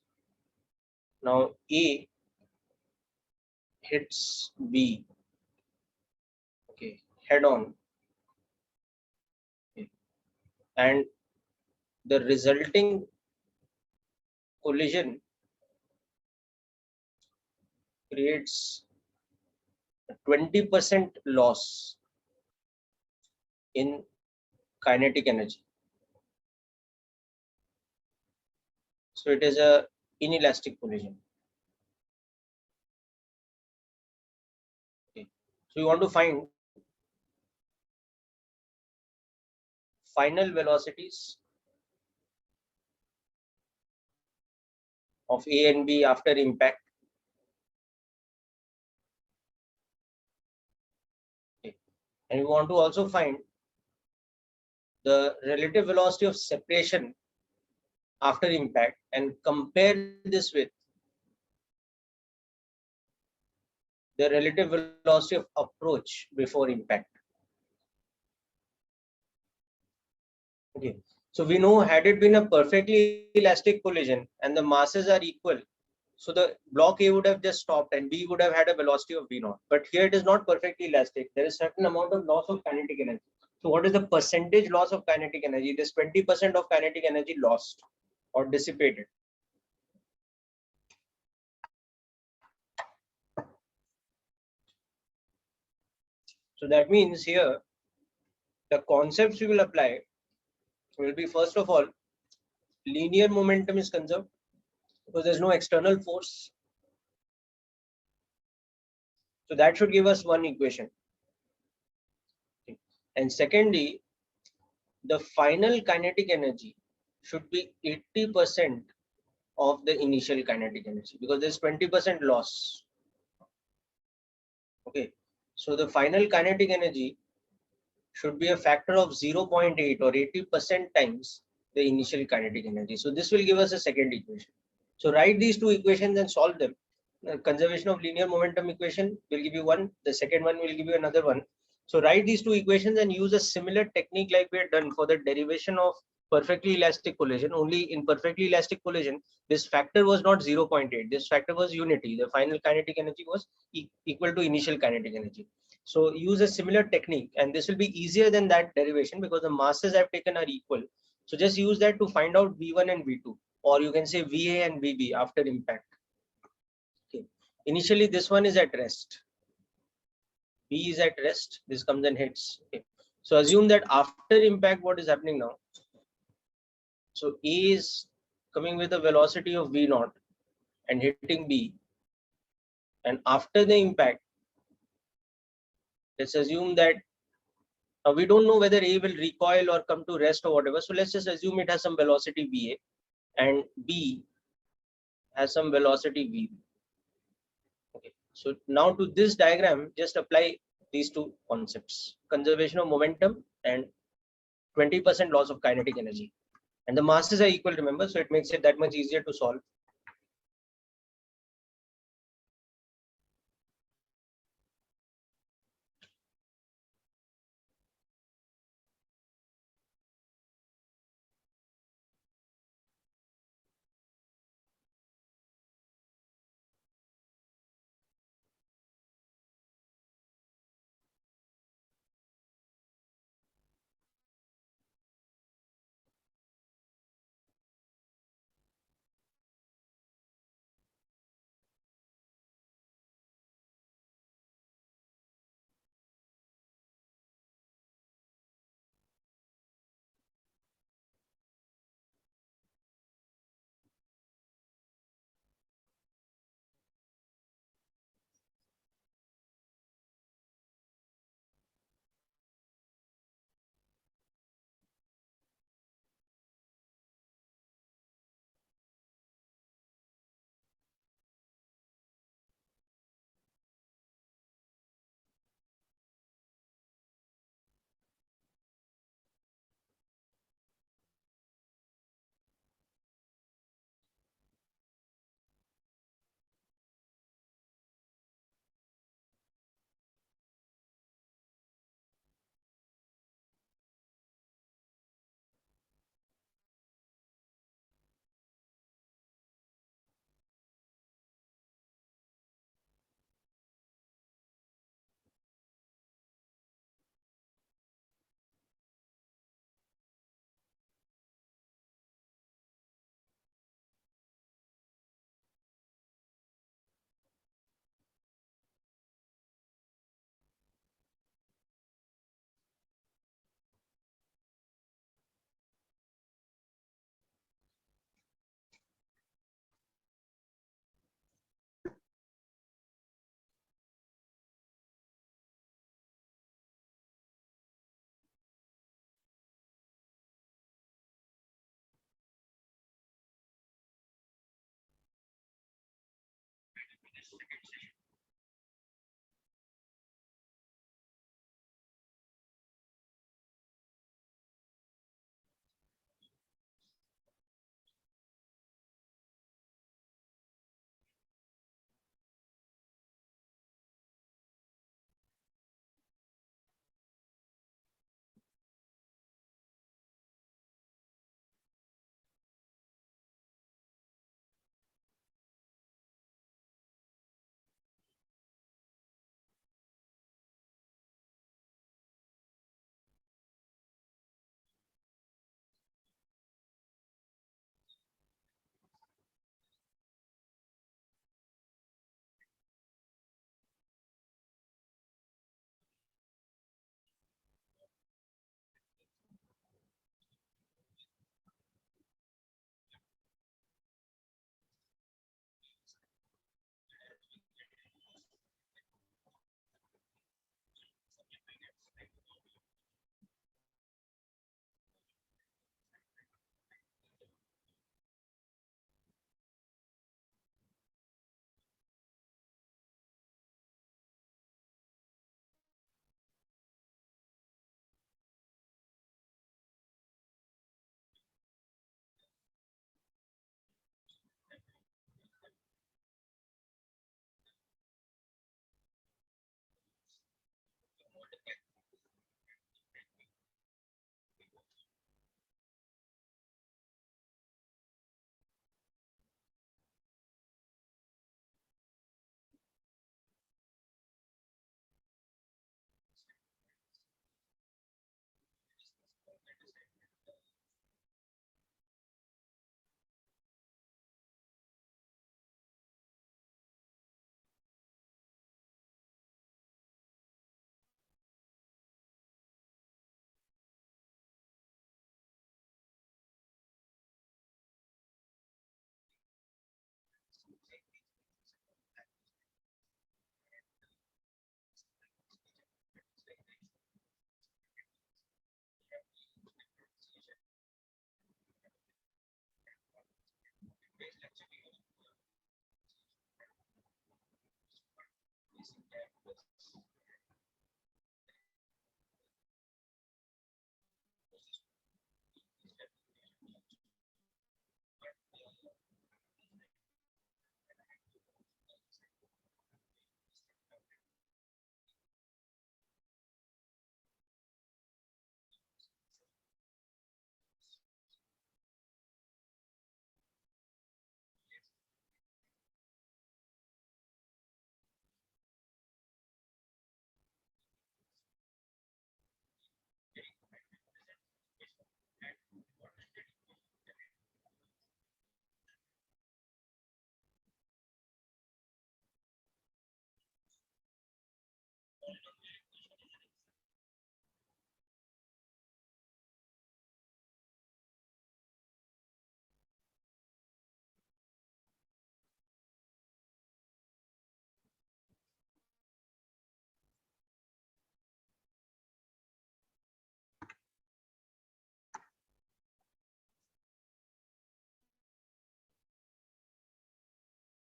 Now A hits B, okay, head-on, okay, and the resulting collision creates a 20% loss in kinetic energy. So it is a inelastic collision. Okay. So you want to find final velocities of A and B after impact. Okay. And we want to also find the relative velocity of separation after impact and compare this with the relative velocity of approach before impact. Okay. So we know, had it been a perfectly elastic collision and the masses are equal, so the block A would have just stopped and B would have had a velocity of V naught. But here it is not perfectly elastic. There is certain amount of loss of kinetic energy. So what is the percentage loss of kinetic energy? It is 20% of kinetic energy lost or dissipated. So that means here the concepts we will apply will be, first of all, linear momentum is conserved because there's no external force. So that should give us one equation. And secondly, the final kinetic energy should be 80% of the initial kinetic energy because there's 20% loss. Okay, so the final kinetic energy should be a factor of 0.8 or 80% times the initial kinetic energy. So this will give us a second equation. So write these two equations and solve them. The conservation of linear momentum equation will give you one, the second one will give you another one. So write these two equations and use a similar technique like we had done for the derivation of perfectly elastic collision. Only in perfectly elastic collision, this factor was not 0.8. This factor was unity. The final kinetic energy was equal to initial kinetic energy. So use a similar technique, and this will be easier than that derivation because the masses I've taken are equal. So just use that to find out V1 and V2, or you can say VA and VB after impact. Okay. Initially, this one is at rest. B is at rest. This comes and hits. Okay. So assume that after impact, what is happening now? So A is coming with a velocity of V naught and hitting B. And after the impact, let's assume that we don't know whether A will recoil or come to rest or whatever. So let's just assume it has some velocity VA and B has some velocity V. Okay. So now to this diagram, just apply these two concepts: conservation of momentum and 20% loss of kinetic energy. And the masses are equal, remember, so it makes it that much easier to solve.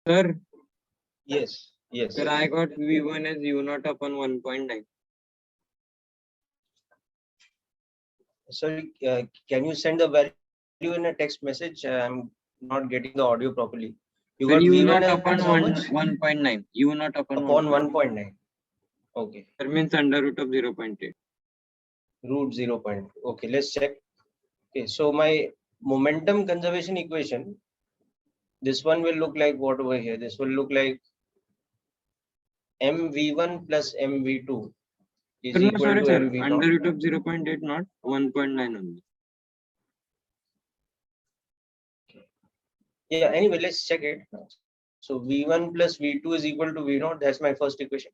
Sir, Yes, yes. sir, I got V1 as U0 upon 1.9. Sorry, can you send the value in a text message? I'm not getting the audio properly. You Sir, got U0 V1 as upon how much? 1.9. U0 upon Upon 1.9. 1.9. Okay. Sir, means under root of 0.8. Root 0. Okay, let's check. Okay, so my momentum conservation equation, this one will look like what over here? This will look like mv1 plus mv2 is Sir, no, equal sorry, to sir. mv0. Under root of 0.8, not 1.9 only. Yeah, anyway, let's check it. So v1 plus v2 is equal to v0. That's my first equation.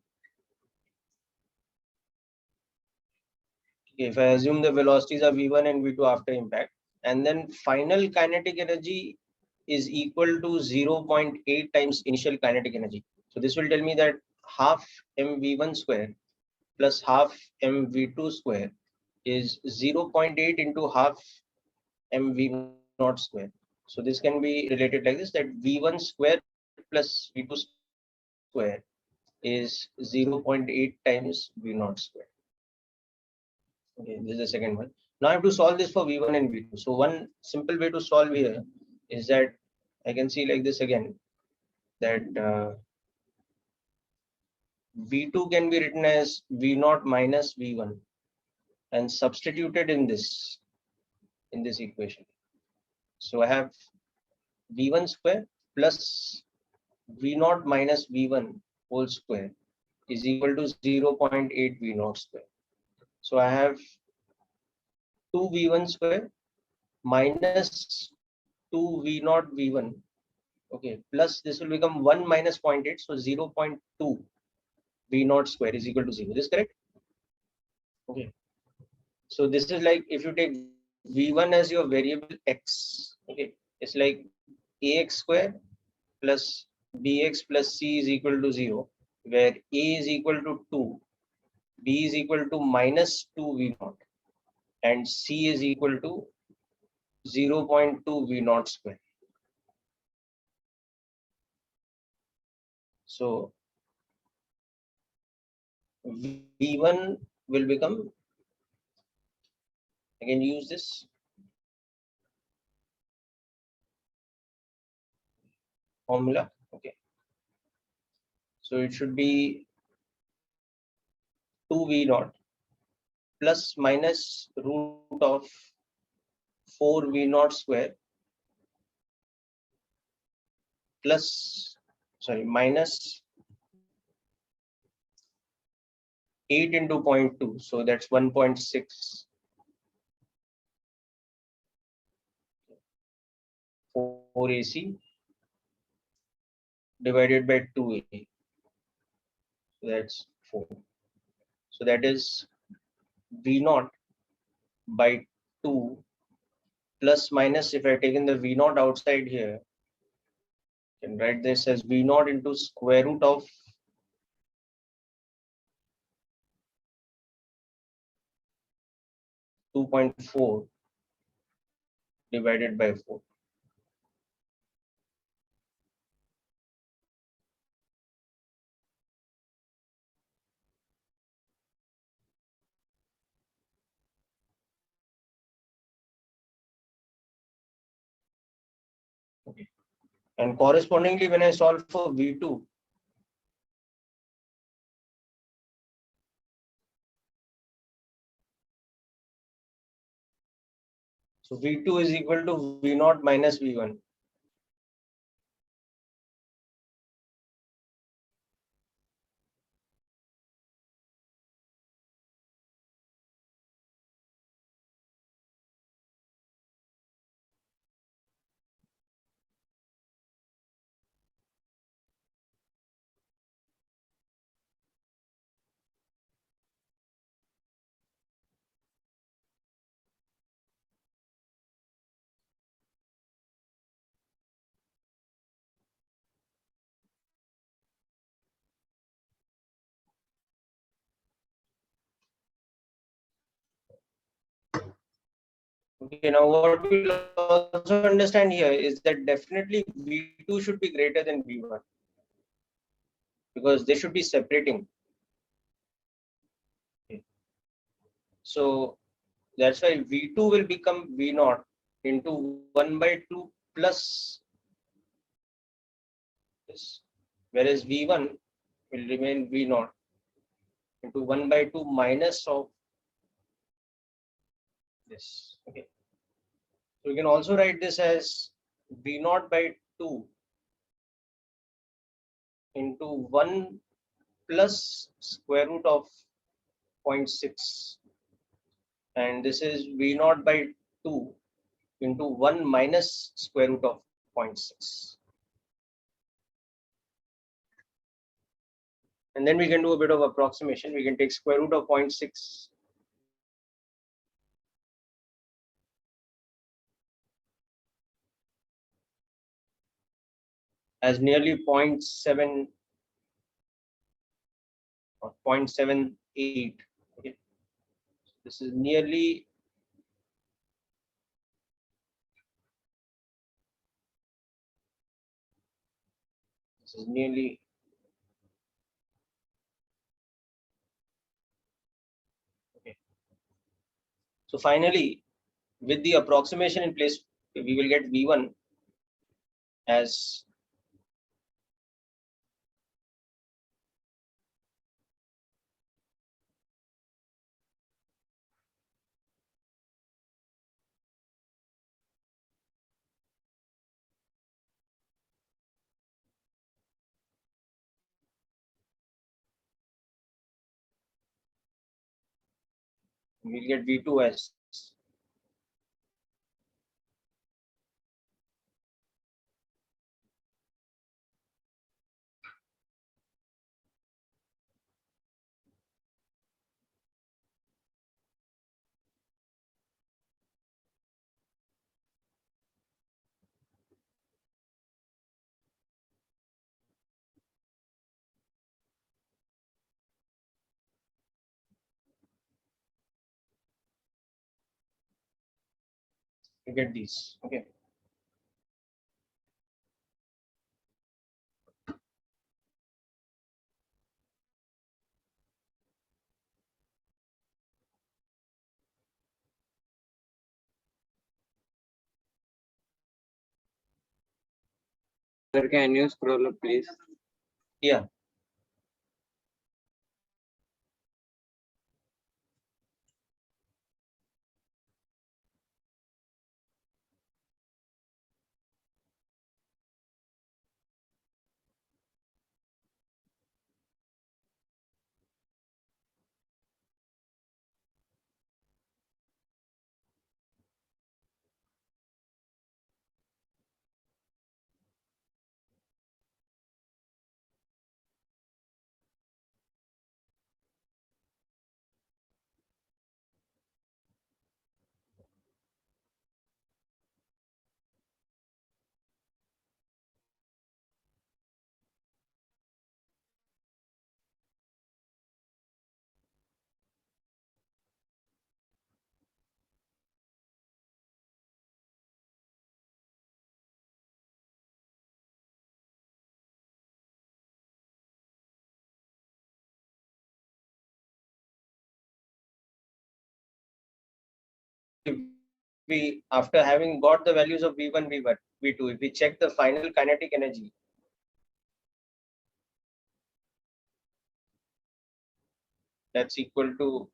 Okay, if I assume the velocities are v1 and v2 after impact, and then final kinetic energy is equal to 0.8 times initial kinetic energy. So this will tell me that half mv1 square plus half mv2 square is 0.8 into half mv0 square. So this can be related like this, that v1 square plus v2 square is equal to 0.8 square is 0.8 times V naught square. Okay, this is the second one. Now I have to solve this for V1 and V2. So one simple way to solve here is that I can see like this again, that V2 can be written as V0 minus V1 and substituted in this equation. So I have V1 square plus V0 minus V1 whole square is equal to 0.8 V0 square. So I have 2 V1 square minus 2 V0 V1. Okay, plus this will become 1 minus 0.8, so 0.2 V0 square is equal to 0. This is correct? Okay. So this is like if you take V1 as your variable x, okay, it's like ax square plus bx plus c is equal to 0, where a is equal to 2, b is equal to minus 2 V0, and c is equal to 0.2 V0 square. So V1 will become, I can use this formula. Okay. So it should be 2 V0 plus minus root of 4 V0 square plus, sorry, minus 8 into 0.2. So that's 1.6. 4 AC divided by 2A. So that's 4. So that is V0 by 2 plus minus, if I taken the V0 outside here, I can write this as V0 into square root of 2.4 divided by 4. Okay. And correspondingly, when I solve for V2, so V2 is equal to V0 minus V1. Okay, now what we'll also understand here is that definitely V2 should be greater than V1 because they should be separating. Okay. So that's why V2 will become V0 into 1 by 2 plus this, whereas V1 will remain V0 into 1 by 2 minus of this. Okay. So we can also write this as V0 by 2 into 1 plus square root of 0.6, and this is V0 by 2 into 1 minus square root of 0.6. And then we can do a bit of approximation. We can take square root of 0.6 as nearly 0.7 or 0.78. Okay. This is nearly So finally, with the approximation in place, we will get V1 as we'll get V2 as we get these. Okay. Sir, can you scroll up, please? Yeah. We, after having got the values of V1, V2, if we check the final kinetic energy, that's equal to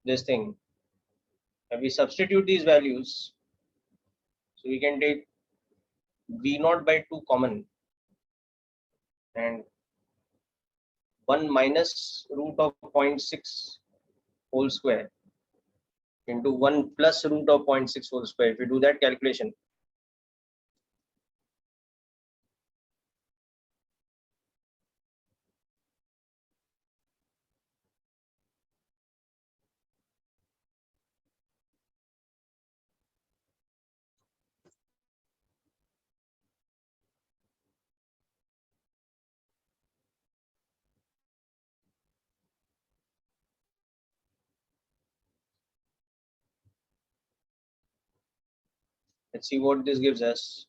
this thing. If we substitute these values, so we can take V0 by 2 common and 1 minus root of 0.6 whole square into 1 plus root of 0.6 whole square. If we do that calculation, let's see what this gives us.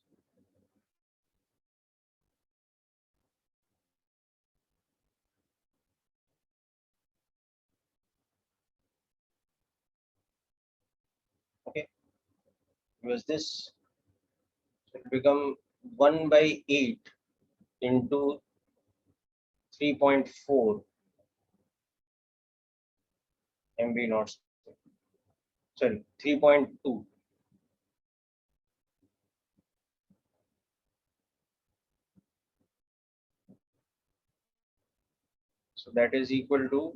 Okay, because this will become 1 by 8 into 3.4 MV naught. Sorry, 3.2. So that is equal to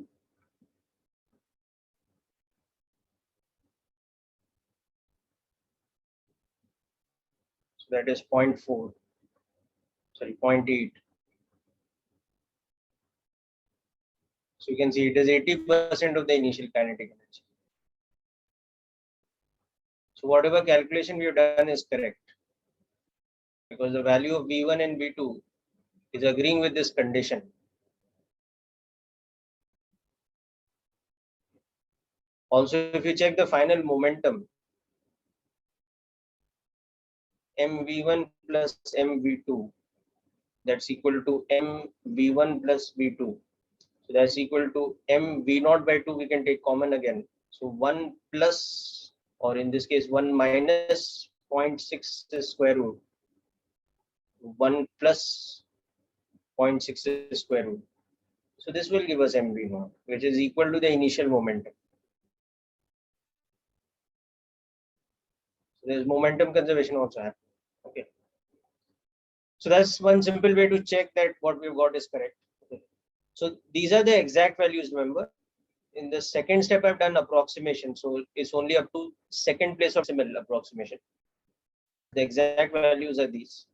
that is 0.4, sorry, 0.8. So you can see it is 80% of the initial kinetic energy. So whatever calculation we have done is correct, because the value of V1 and V2 is agreeing with this condition. Also, if you check the final momentum, mv1 plus mv2, that's equal to mv1 plus v2. So that's equal to mv0 by 2, we can take common again. So 1 plus, or in this case 1 minus 0.6 is square root. 1 plus 0.6 is square root. So this will give us mv naught, which is equal to the initial momentum. So there's momentum conservation also happening. Okay. So that's one simple way to check that what we've got is correct. Okay. So these are the exact values, remember. In the second step, I've done approximation. So it's only up to second place of decimal approximation. The exact values are these.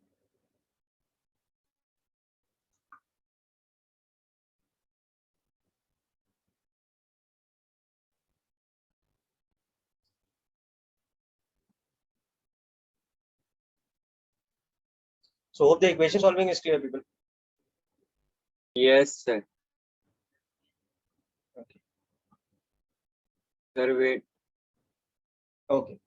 So hope the equation solving is clear, people. Yes, sir. Okay. Sir, wait. Okay.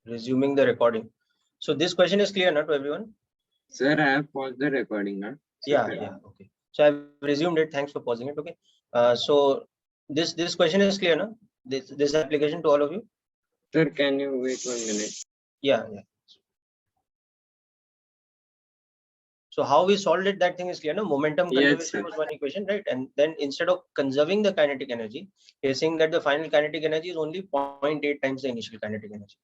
Resuming the recording. So this question is clear, not to everyone? Sir, I have paused the recording now. Yeah. Okay. So I've resumed it. Thanks for pausing it. Okay. So this question is clear, no? This application to all of you. Sir, can you wait 1 minute? Yeah. So how we solved it, that thing is clear, no? Momentum Yes, conservation sir. was one equation, right? And then instead of conserving the kinetic energy, we're saying that the final kinetic energy is only 0.8 times the initial kinetic energy.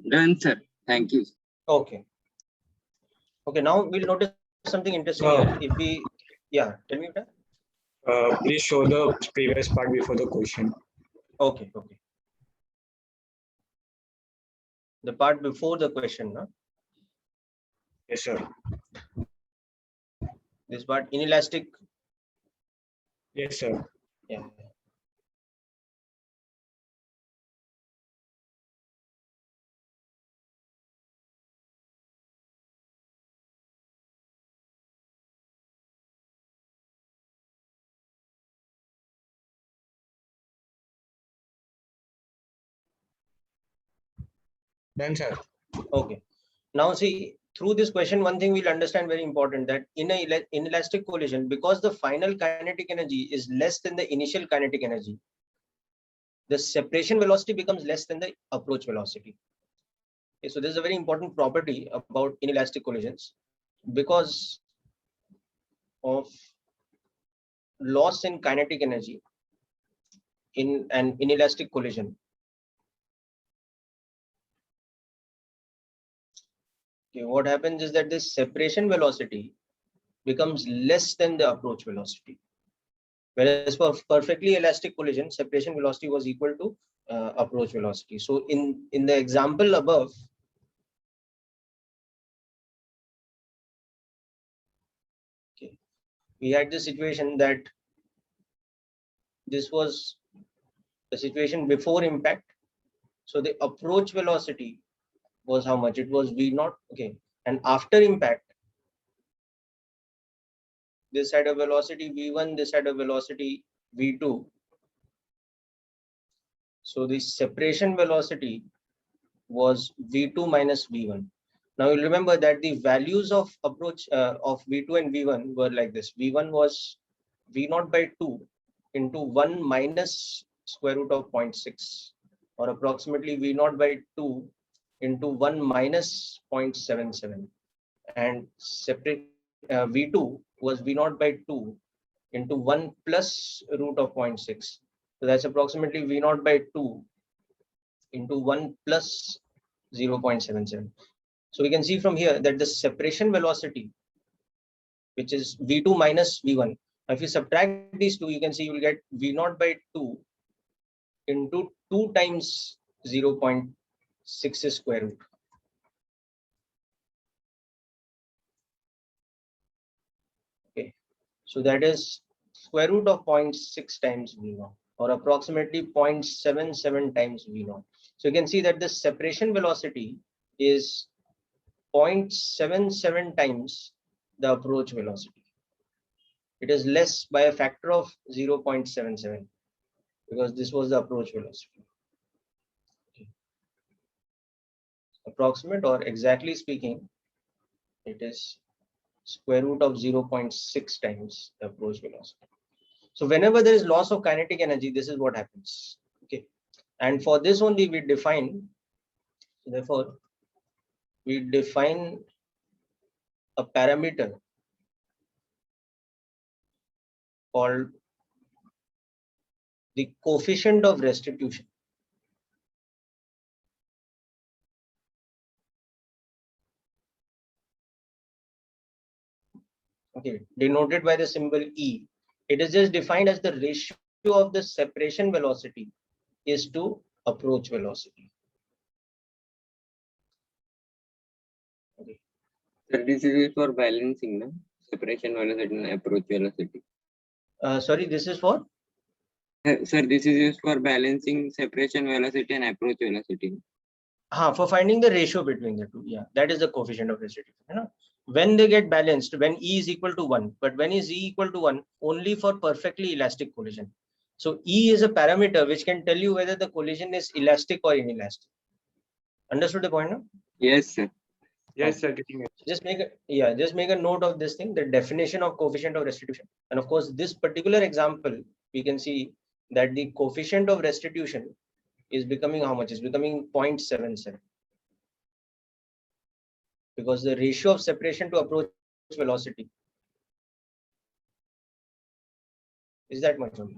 Done, sir. Thank you. Okay. Okay. Now we'll notice something interesting here. If we, yeah, tell me that. Please show the previous part before the question. Okay. The part before the question, no? Yes, sir. This part inelastic. Yes, sir. Yeah. Done, sir. Okay. Now see, through this question, one thing we'll understand very important, that in a inelastic collision, because the final kinetic energy is less than the initial kinetic energy, the separation velocity becomes less than the approach velocity. Okay, so this is a very important property about inelastic collisions. Because of loss in kinetic energy in an inelastic collision, okay, what happens is that this separation velocity becomes less than the approach velocity. Whereas for perfectly elastic collision, separation velocity was equal to approach velocity. So in the example above, okay, we had the situation that this was the situation before impact. So the approach velocity was how much? It was v0. Okay, and after impact, this had a velocity v1, this had a velocity v2. So the separation velocity was v2 minus v1. Now you'll remember that the values of approach of v2 and v1 were like this. v1 was v0 by 2 into 1 minus square root of 0.6, or approximately v0 by 2 into 1 minus 0.77, and separate v2 was v0 by 2 into 1 plus root of 0.6. So that's approximately v0 by 2 into 1 plus 0.77. So we can see from here that the separation velocity, which is v2 minus v1, if you subtract these two, you can see you will get v0 by 2 into 2 times 0.6 square root. Okay, so that is square root of 0.6 times v0, or approximately 0.77 times v0. So you can see that the separation velocity is 0.77 times the approach velocity. It is less by a factor of 0.77, because this was the approach velocity. Okay. Approximate, or exactly speaking, it is square root of 0.6 times the approach velocity. So whenever there is loss of kinetic energy, this is what happens. Okay. And for this only we define, therefore, we define a parameter called the coefficient of restitution. Okay, denoted by the symbol E. It is just defined as the ratio of the separation velocity is to approach velocity. Okay. So this is used for balancing the separation velocity and approach velocity. Sorry, this is for? Sir, this is used for balancing separation velocity and approach velocity. For finding the ratio between the two. Yeah, that is the coefficient of restitution. You know? When they get balanced, when E is equal to 1, but when is E equal to 1? Only for perfectly elastic collision. So E is a parameter which can tell you whether the collision is elastic or inelastic. Understood the point now? Yes, sir. Yes, sir. Getting it. Just make a note of this thing, the definition of coefficient of restitution. And of course, this particular example, we can see that the coefficient of restitution is becoming how much? Is becoming 0.77. Because the ratio of separation to approach velocity is that much only.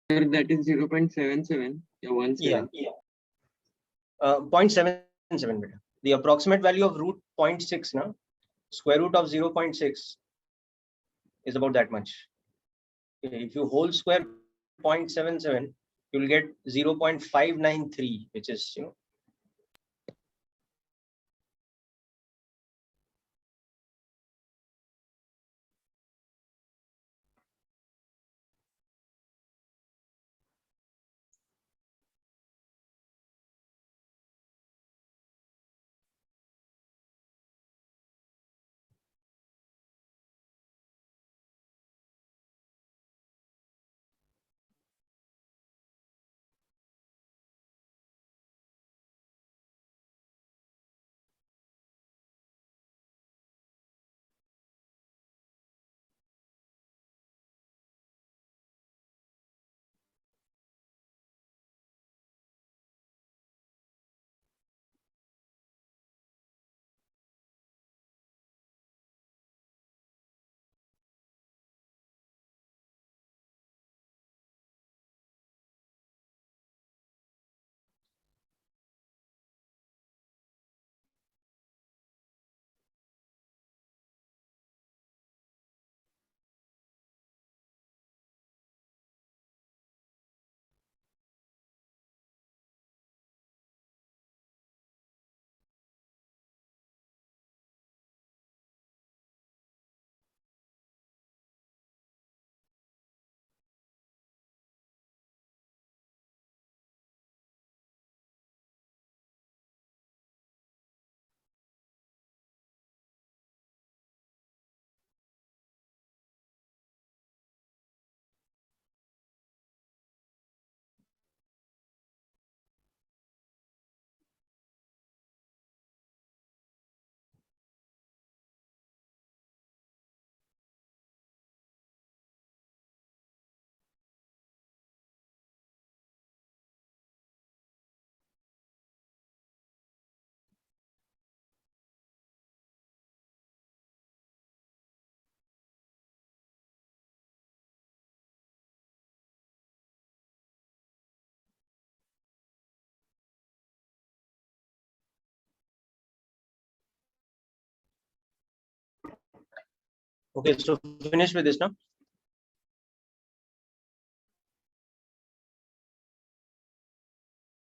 Sir, that is 0.77. Yeah, 17. 0.77 beta. The approximate value of root 0.6 now, square root of 0.6 is about that much. Okay, if you whole square 0.77, you will get 0.593, which is, you know, Okay, so finish with this now.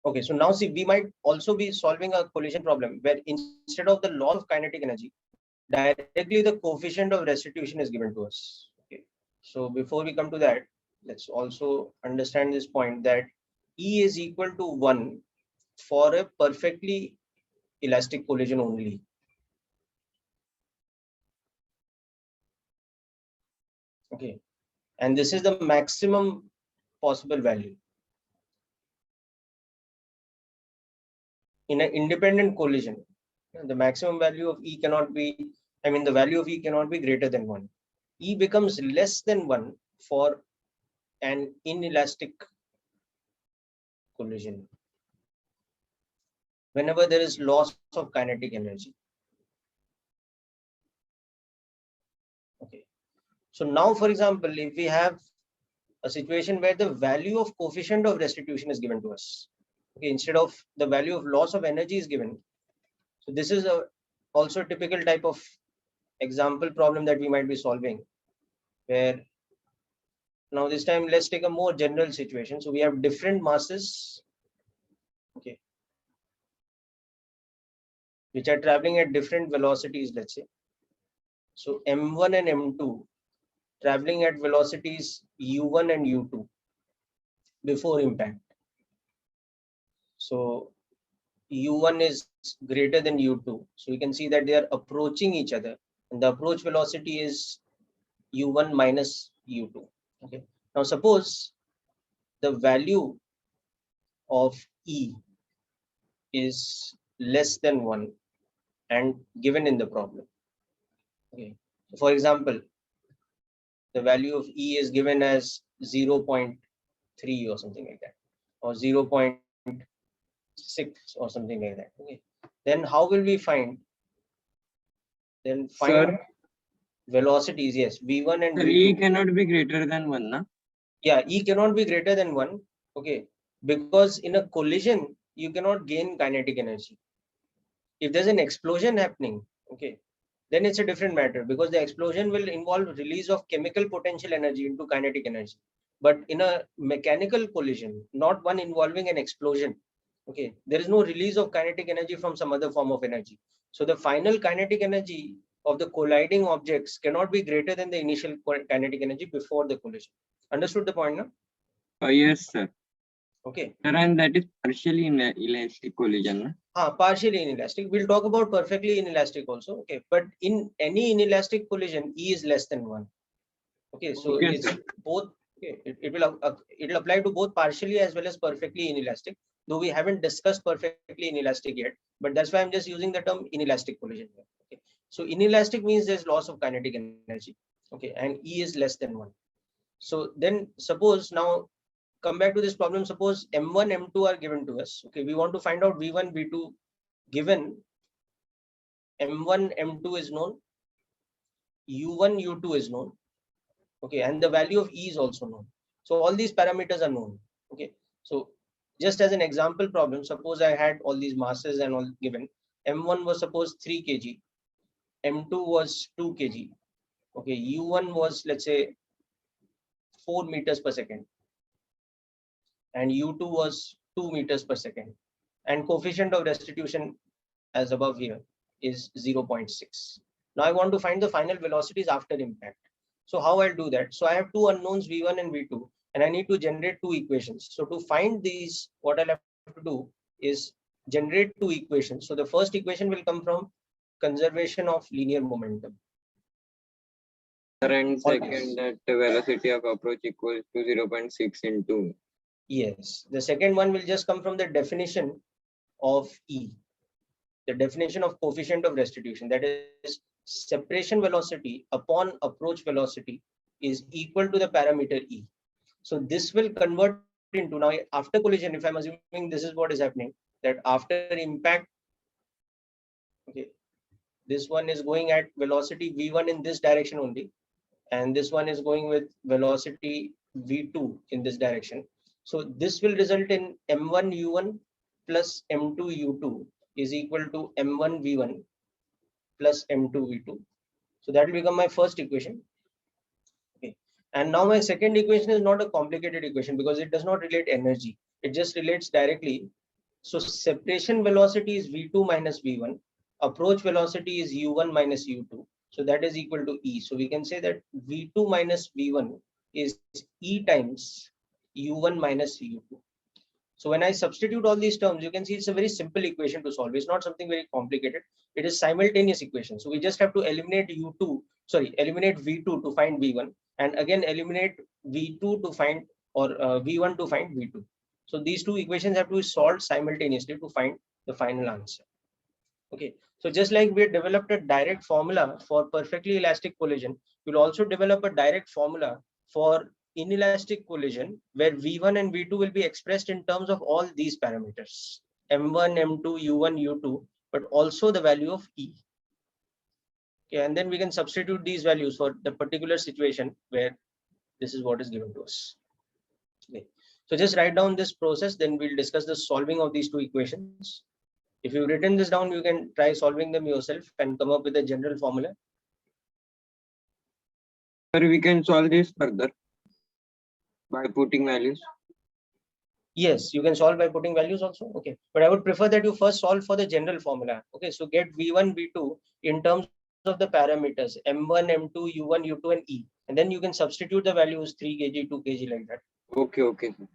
Okay, so now see, we might also be solving a collision problem where instead of the loss of kinetic energy, directly the coefficient of restitution is given to us. Okay, so before we come to that, let's also understand this point that E is equal to 1 for a perfectly elastic collision only. Okay, and this is the maximum possible value. In an independent collision, the maximum value of E cannot be, the value of E cannot be greater than 1. E becomes less than 1 for an inelastic collision whenever there is loss of kinetic energy. Okay, so now, for example, if we have a situation where the value of coefficient of restitution is given to us, okay, instead of the value of loss of energy is given. So this is also a typical type of example problem that we might be solving, where now this time let's take a more general situation. So we have different masses, okay, which are traveling at different velocities, let's say. So M1 and M2 traveling at velocities U1 and U2 before impact. So U1 is greater than U2. So you can see that they are approaching each other, and the approach velocity is U1 minus U2. Okay. Now suppose the value of E is less than 1 and given in the problem. Okay. So for example, the value of E is given as 0.3 or something like that, or 0.6 or something like that. Okay. Then how will we find? Then find Sir, velocities. Yes, V1 and sir, V2. E cannot be greater than 1, na? Yeah, E cannot be greater than 1. Okay, because in a collision you cannot gain kinetic energy. If there's an explosion happening, okay, then it's a different matter, because the explosion will involve release of chemical potential energy into kinetic energy. But in a mechanical collision, not one involving an explosion, okay, there is no release of kinetic energy from some other form of energy. So the final kinetic energy of the colliding objects cannot be greater than the initial kinetic energy before the collision. Understood the point now? Yes, sir. Okay. Sir, and that is partially in elastic collision, na? Partially inelastic. We'll talk about perfectly inelastic also. Okay, but in any inelastic collision, E is less than 1. Okay, so Okay, it's sir. both. Okay, it will apply to both partially as well as perfectly inelastic. Though we haven't discussed perfectly inelastic yet, but that's why I'm just using the term inelastic collision here. Okay, so inelastic means there's loss of kinetic energy. Okay, and E is less than 1. So then suppose now come back to this problem. Suppose M1, M2 are given to us. Okay, we want to find out V1, V2 given M1, M2 is known, U1, U2 is known. Okay, and the value of E is also known. So all these parameters are known. Okay, so just as an example problem, suppose I had all these masses and all given. M1 was suppose 3 kg, M2 was 2 kg. Okay, U1 was, let's say, 4 meters per second, and U2 was 2 meters per second, and coefficient of restitution as above here is 0.6. Now I want to find the final velocities after impact. So how I'll do that? So I have two unknowns V1 and V2, and I need to generate two equations. So to find these, what I'll have to do is generate two equations. So the first equation will come from conservation of linear momentum. Sir, and second, that the velocity of approach equals to 0.6 into. Yes, the second one will just come from the definition of E, the definition of coefficient of restitution, that is separation velocity upon approach velocity is equal to the parameter E. So this will convert into, now after collision, if I'm assuming this is what is happening, that after impact, okay, this one is going at velocity V1 in this direction only, and this one is going with velocity V2 in this direction. So this will result in M1 U1 plus M2 U2 is equal to M1 V1 plus M2 V2. So that will become my first equation. Okay. And now my second equation is not a complicated equation because it does not relate energy. It just relates directly. So separation velocity is v2 minus v1. Approach velocity is u1 minus u2. So that is equal to E. So we can say that v2 minus v1 is E times u1 minus u2. So when I substitute all these terms, you can see it's a very simple equation to solve. It's not something very complicated. It is simultaneous equation. So we just have to eliminate eliminate v2 to find v1, and again eliminate v2 to find, or v1 to find v2. So these two equations have to be solved simultaneously to find the final answer. Okay. So just like we developed a direct formula for perfectly elastic collision, we'll also develop a direct formula for inelastic collision where v1 and v2 will be expressed in terms of all these parameters, m1, m2, u1, u2, but also the value of E. Okay, and then we can substitute these values for the particular situation where this is what is given to us. Okay. So just write down this process, then we'll discuss the solving of these two equations. If you've written this down, you can try solving them yourself and come up with a general formula. Sir, we can solve this further by putting values. Yes, you can solve by putting values also. Okay, but I would prefer that you first solve for the general formula. Okay, so get v1, v2 in terms of the parameters m1, m2, u1, u2, and E, and then you can substitute the values 3 kg, 2 kg, like that. Okay, okay, sir.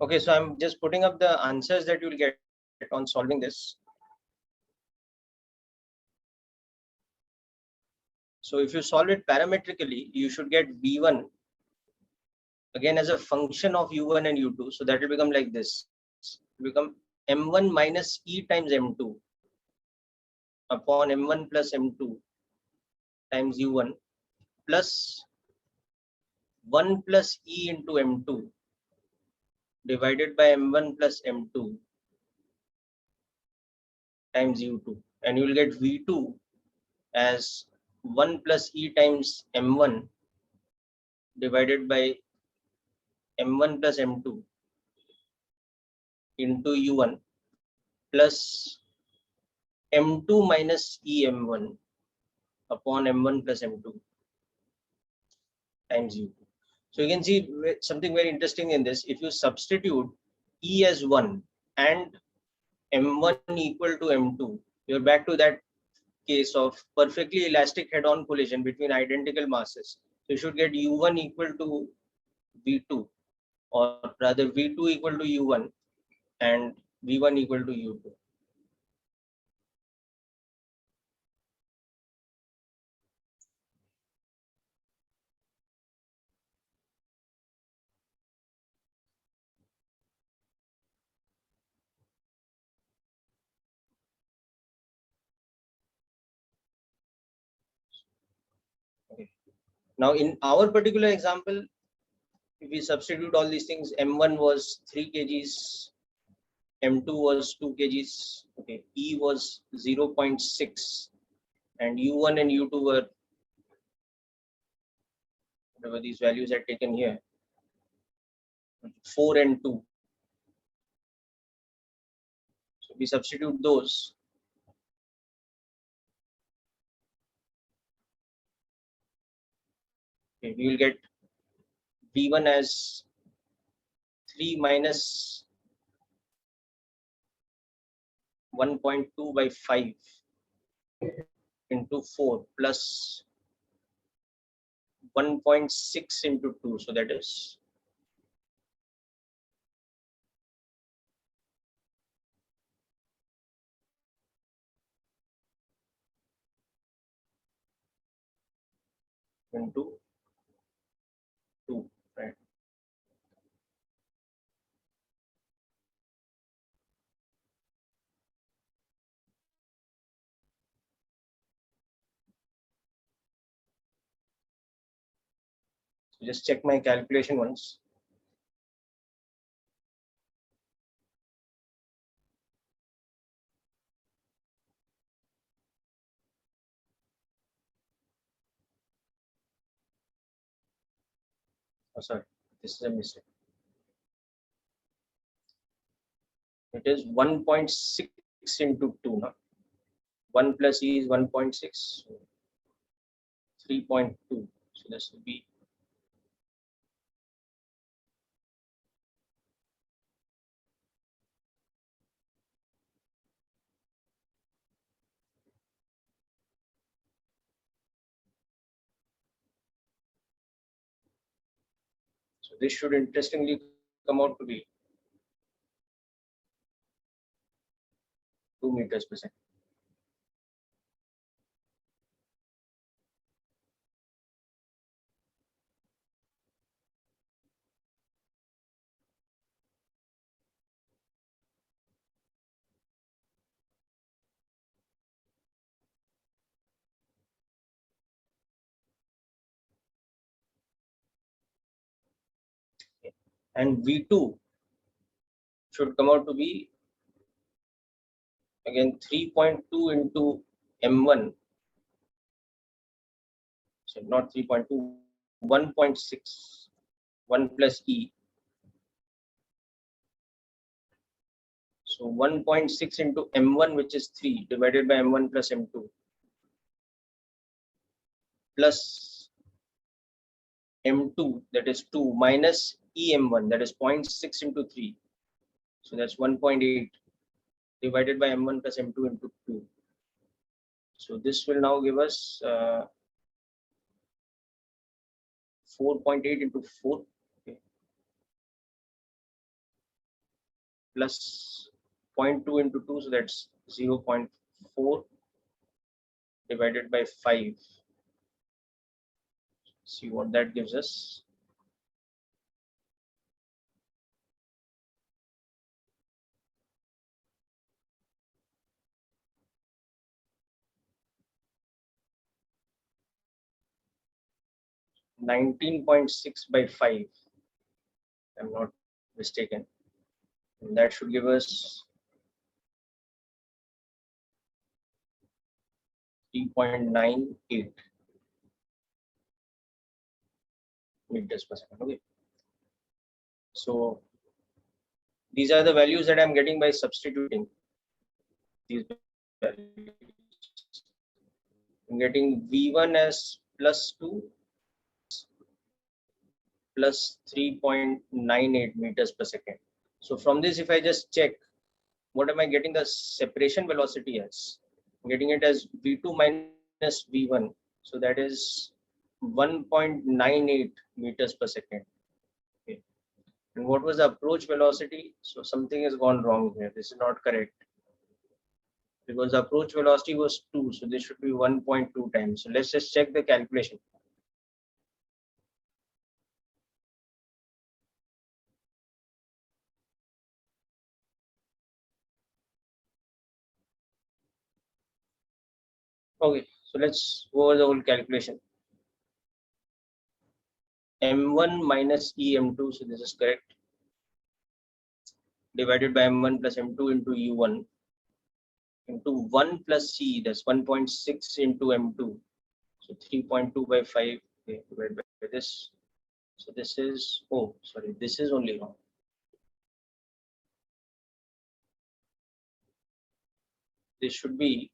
Okay, so I'm just putting up the answers that you'll get on solving this. So if you solve it parametrically, you should get V1 again as a function of U1 and U2. So that will become like this. It will become M1 minus E times M2 upon M1 plus M2 times U1 plus 1 plus E into M2 divided by M1 plus M2 times U2. And you will get V2 as 1 plus E times M1 divided by M1 plus M2 into U1 plus M2 minus EM1 upon M1 plus M2 times U2. So you can see something very interesting in this. If you substitute E as 1 and M1 equal to M2, you're back to that case of perfectly elastic head-on collision between identical masses. So you should get U1 equal to V2, or rather V2 equal to U1 and V1 equal to U2. Okay. Now in our particular example, if we substitute all these things, M1 was 3 kgs, M2 was 2 kgs, okay, E was 0.6, and U1 and U2 were whatever these values are taken here, 4 and 2. So we substitute those. Okay, we will get V1 as 3 minus 1.2 by 5 into 4 plus 1.6 into 2. So that is 2, right? So just check my calculation once. Oh, sorry, this is a mistake. It is 1.6 into 2. Now 1 plus E is 1.6, 3.2. So this will be so this should interestingly come out to be 2 meters per second. And V2 should come out to be again 3.2 into M1. So not 3.2, 1.6, 1 plus E. So 1.6 into M1, which is 3, divided by M1 plus M2, plus M2, that is 2, minus EM1, that is 0.6 into 3. So that's 1.8 divided by M1 plus M2 into 2. So this will now give us 4.8 into 4. Okay. plus 0.2 into 2, so that's 0.4 divided by 5. See what that gives us. (19.6/5). I'm not mistaken. And that should give us 3.98 meters per second. Okay. So these are the values that I'm getting by substituting these values. I'm getting V1 as +2 plus 3.98 meters per second. So from this, if I just check, what am I getting the separation velocity as? I'm getting it as V2 minus V1. So that is 1.98 meters per second. Okay. And what was the approach velocity? So something has gone wrong here. This is not correct, because the approach velocity was 2. So this should be 1.2 times. So let's just check the calculation. Okay, so let's go over the whole calculation. M1 minus EM2, so this is correct, divided by M1 plus M2 into U1 into 1 plus C, that's 1.6 into M2. So 3.2/5 divided by this. So this is, oh, sorry, this is only wrong. This should be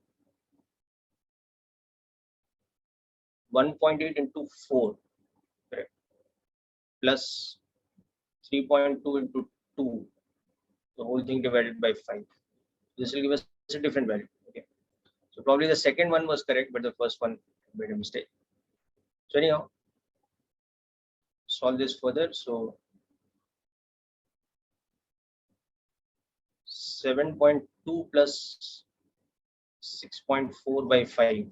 1.8 into 4, correct, plus 3.2 into 2, the whole thing divided by 5. This will give us a different value. Okay, so probably the second one was correct, but the first one made a mistake. So anyhow, solve this further. So 7.2 plus 6.4/5.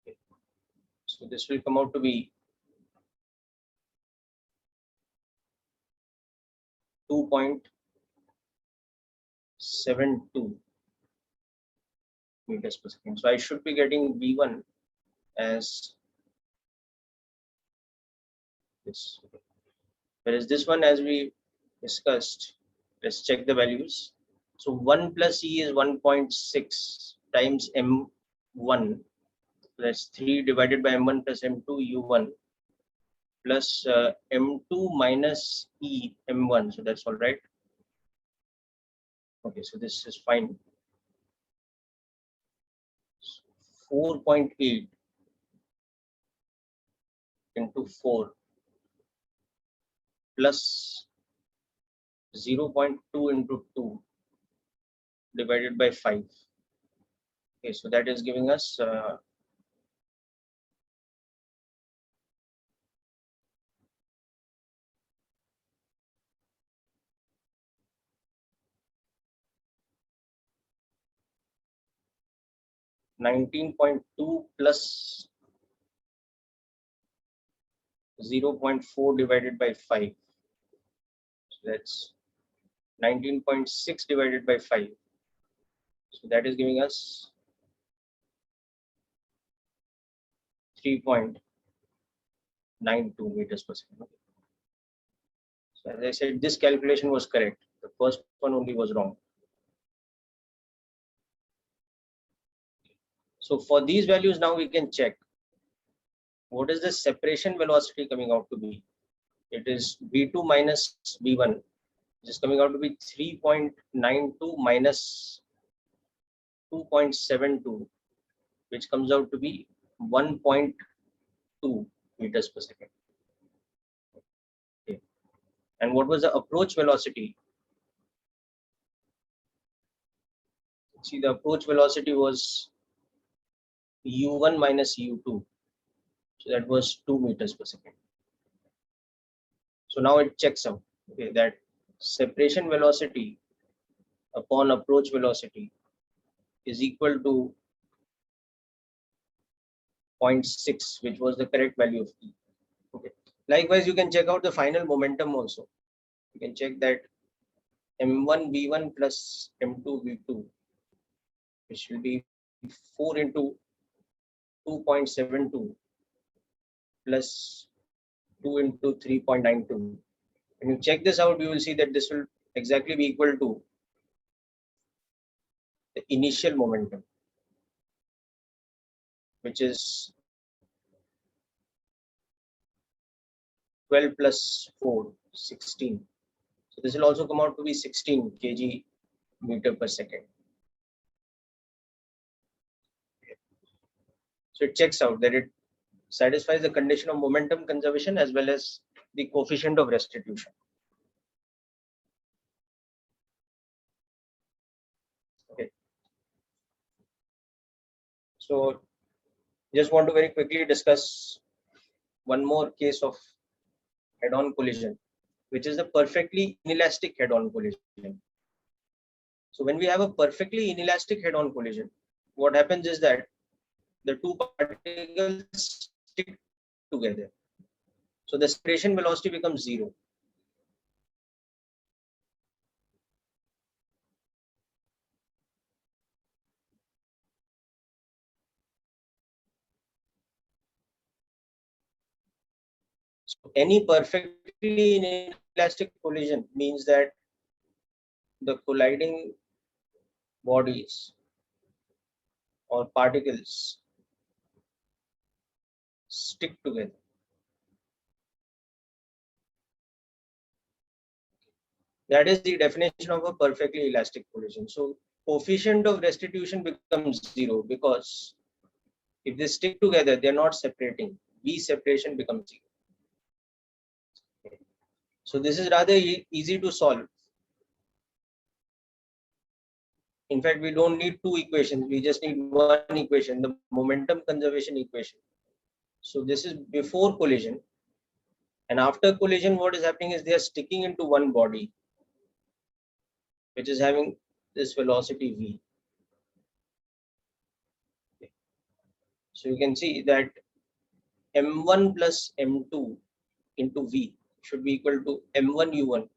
Okay. So this will come out to be 2.72 meters per second. So I should be getting V1 as this. Whereas this one, as we discussed, let's check the values. So 1 plus E is 1.6 times M1. That's 3 divided by M1 plus M2 U1 plus M2 minus E M1. So that's all right. Okay, so this is fine. 4.8 into 4 plus 0.2 into 2 divided by 5. Okay, so that is giving us 19.2 plus 0.4 divided by 5. So that's 19.6 divided by 5. So that is giving us 3.92 meters per second. So as I said, this calculation was correct. The first one only was wrong. So for these values, now we can check what is the separation velocity coming out to be. It is V2 minus V1, which is coming out to be 3.92 minus 2.72, which comes out to be 1.2 meters per second. Okay. And what was the approach velocity? See, the approach velocity was U1 minus U2. So that was 2 meters per second. So now it checks out, okay, that separation velocity upon approach velocity is equal to 0.6, which was the correct value of E. Okay. Likewise, you can check out the final momentum also. You can check that M1 V1 plus M2 V2, which will be 4 into 2.72 plus 2 into 3.92. When you check this out, you will see that this will exactly be equal to the initial momentum, which is 12 plus 4, 16. So this will also come out to be 16 kg meter per second. So it checks out that it satisfies the condition of momentum conservation as well as the coefficient of restitution. Okay. So just want to very quickly discuss one more case of head-on collision, which is the perfectly inelastic head-on collision. So when we have a perfectly inelastic head-on collision, what happens is that the two particles stick together. So the separation velocity becomes 0. So any perfectly inelastic collision means that the colliding bodies or particles stick together. That is the definition of a perfectly elastic collision. So coefficient of restitution becomes 0 because if they stick together, they're not separating. V separation becomes 0. So this is rather easy to solve. In fact, we don't need two equations. We just need one equation, the momentum conservation equation. So this is before collision. And after collision, what is happening is they are sticking into one body, which is having this velocity V. So you can see that M1 plus M2 into V should be equal to M1 U1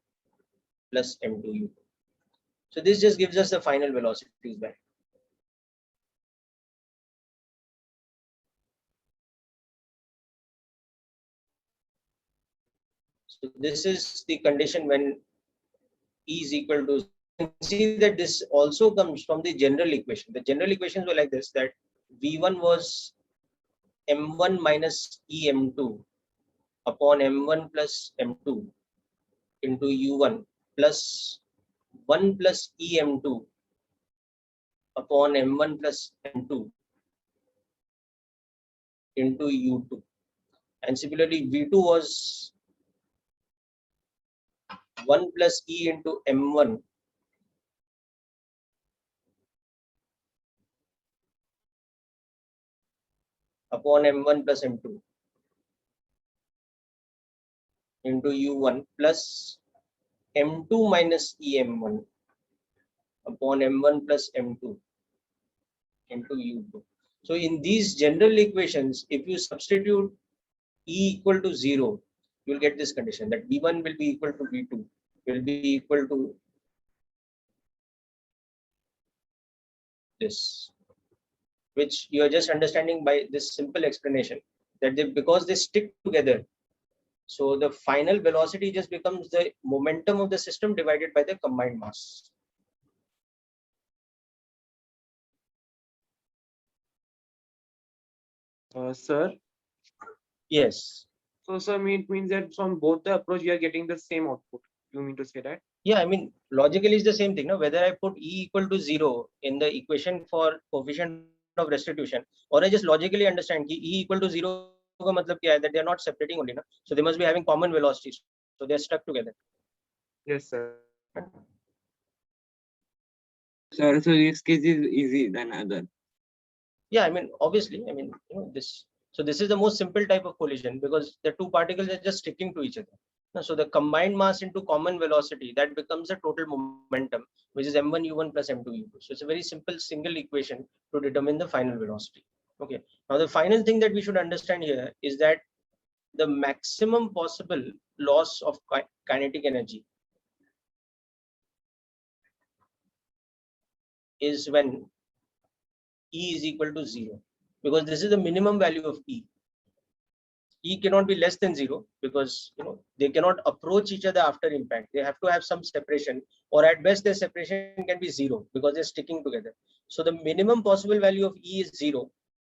plus M2 U2. So this just gives us the final velocities back. So this is the condition when E is equal to, you can see that this also comes from the general equation. The general equations were like this, that V1 was M1 minus EM2 upon M1 plus M2 into U1 plus 1 plus EM2 upon M1 plus M2 into U2. And similarly, V2 was 1 plus E into M1 upon M1 plus M2 into U1 plus M2 minus EM1 upon M1 plus M2 into U2. So in these general equations, if you substitute E equal to 0, you will get this condition that V1 will be equal to V2, will be equal to this, which you are just understanding by this simple explanation that because they stick together, so the final velocity just becomes the momentum of the system divided by the combined mass. Sir, Yes. so sir, it means that from both the approach you are getting the same output. You mean to say that? Yeah, I mean, logically is the same thing. No? Whether I put E equal to 0 in the equation for coefficient of restitution, or I just logically understand कि E equal to 0 का मतलब क्या है, that they are not separating only. No? So they must be having common velocities. So they are stuck together. Yes, sir. So this case is easy than other. Yeah, I mean, obviously, I mean, this So this is the most simple type of collision because the two particles are just sticking to each other. So the combined mass into common velocity, that becomes a total momentum, which is m1 u1 plus m2 u2. So it's a very simple single equation to determine the final velocity. Okay. Now the final thing that we should understand here is that the maximum possible loss of kinetic energy is when E is equal to 0, because this is the minimum value of E. E cannot be less than 0 because they cannot approach each other after impact. They have to have some separation, or at best their separation can be 0 because they're sticking together. So the minimum possible value of E is 0,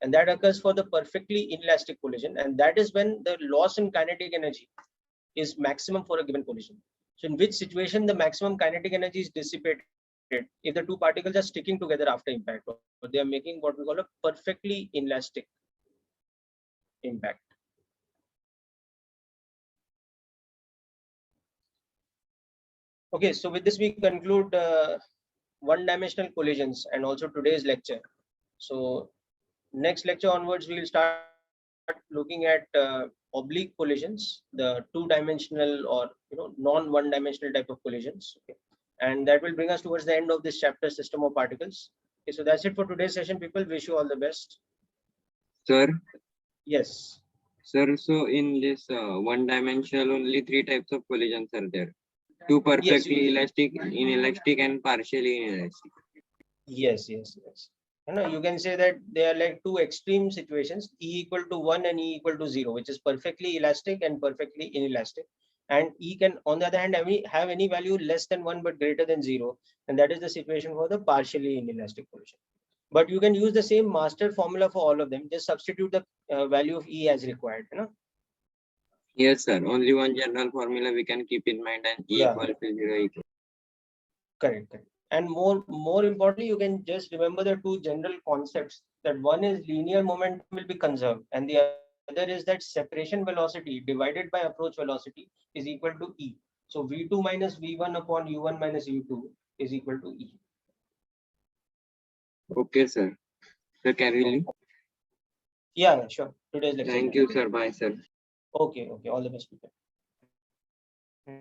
and that occurs for the perfectly inelastic collision, and that is when the loss in kinetic energy is maximum for a given collision. So in which situation the maximum kinetic energy is dissipated if the two particles are sticking together after impact, or they are making what we call a perfectly inelastic impact. Okay, so with this we conclude one-dimensional collisions and also today's lecture. So next lecture onwards we will start looking at oblique collisions, the two-dimensional or non-one-dimensional type of collisions. Okay. And that will bring us towards the end of this chapter, system of particles. Okay, so that's it for today's session, people. Wish you all the best. Sir. Yes. Sir, so in this one-dimensional, only 3 types of collisions are there. Two perfectly elastic, inelastic, and partially inelastic. Yes. You can say that they are like two extreme situations, E equal to 1 and E equal to 0, which is perfectly elastic and perfectly inelastic. And E can, on the other hand, have any value less than 1 but greater than 0, and that is the situation for the partially inelastic collision. But you can use the same master formula for all of them. Just substitute the value of E as required. Yes, sir. Only one general formula we can keep in mind, and E equal to 0 equal. Correct. And more importantly, you can just remember the two general concepts. That one is linear momentum will be conserved, and the other is that separation velocity divided by approach velocity is equal to E. So V2 minus V1 upon U1 minus U2 is equal to E. Okay, sir. Sir, can we leave? Yeah, sure. Today's lecture. Thank you, sir. Bye, sir. Okay. All the best, people.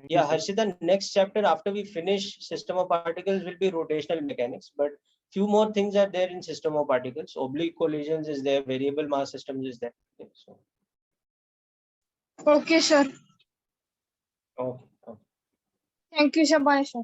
Yeah, Harshita, next chapter after we finish system of particles will be rotational mechanics, but few more things are there in system of particles. Oblique collisions is there, variable mass systems is there. Okay, so. Okay, sir. Okay. Thank you, sir. Bye, sir.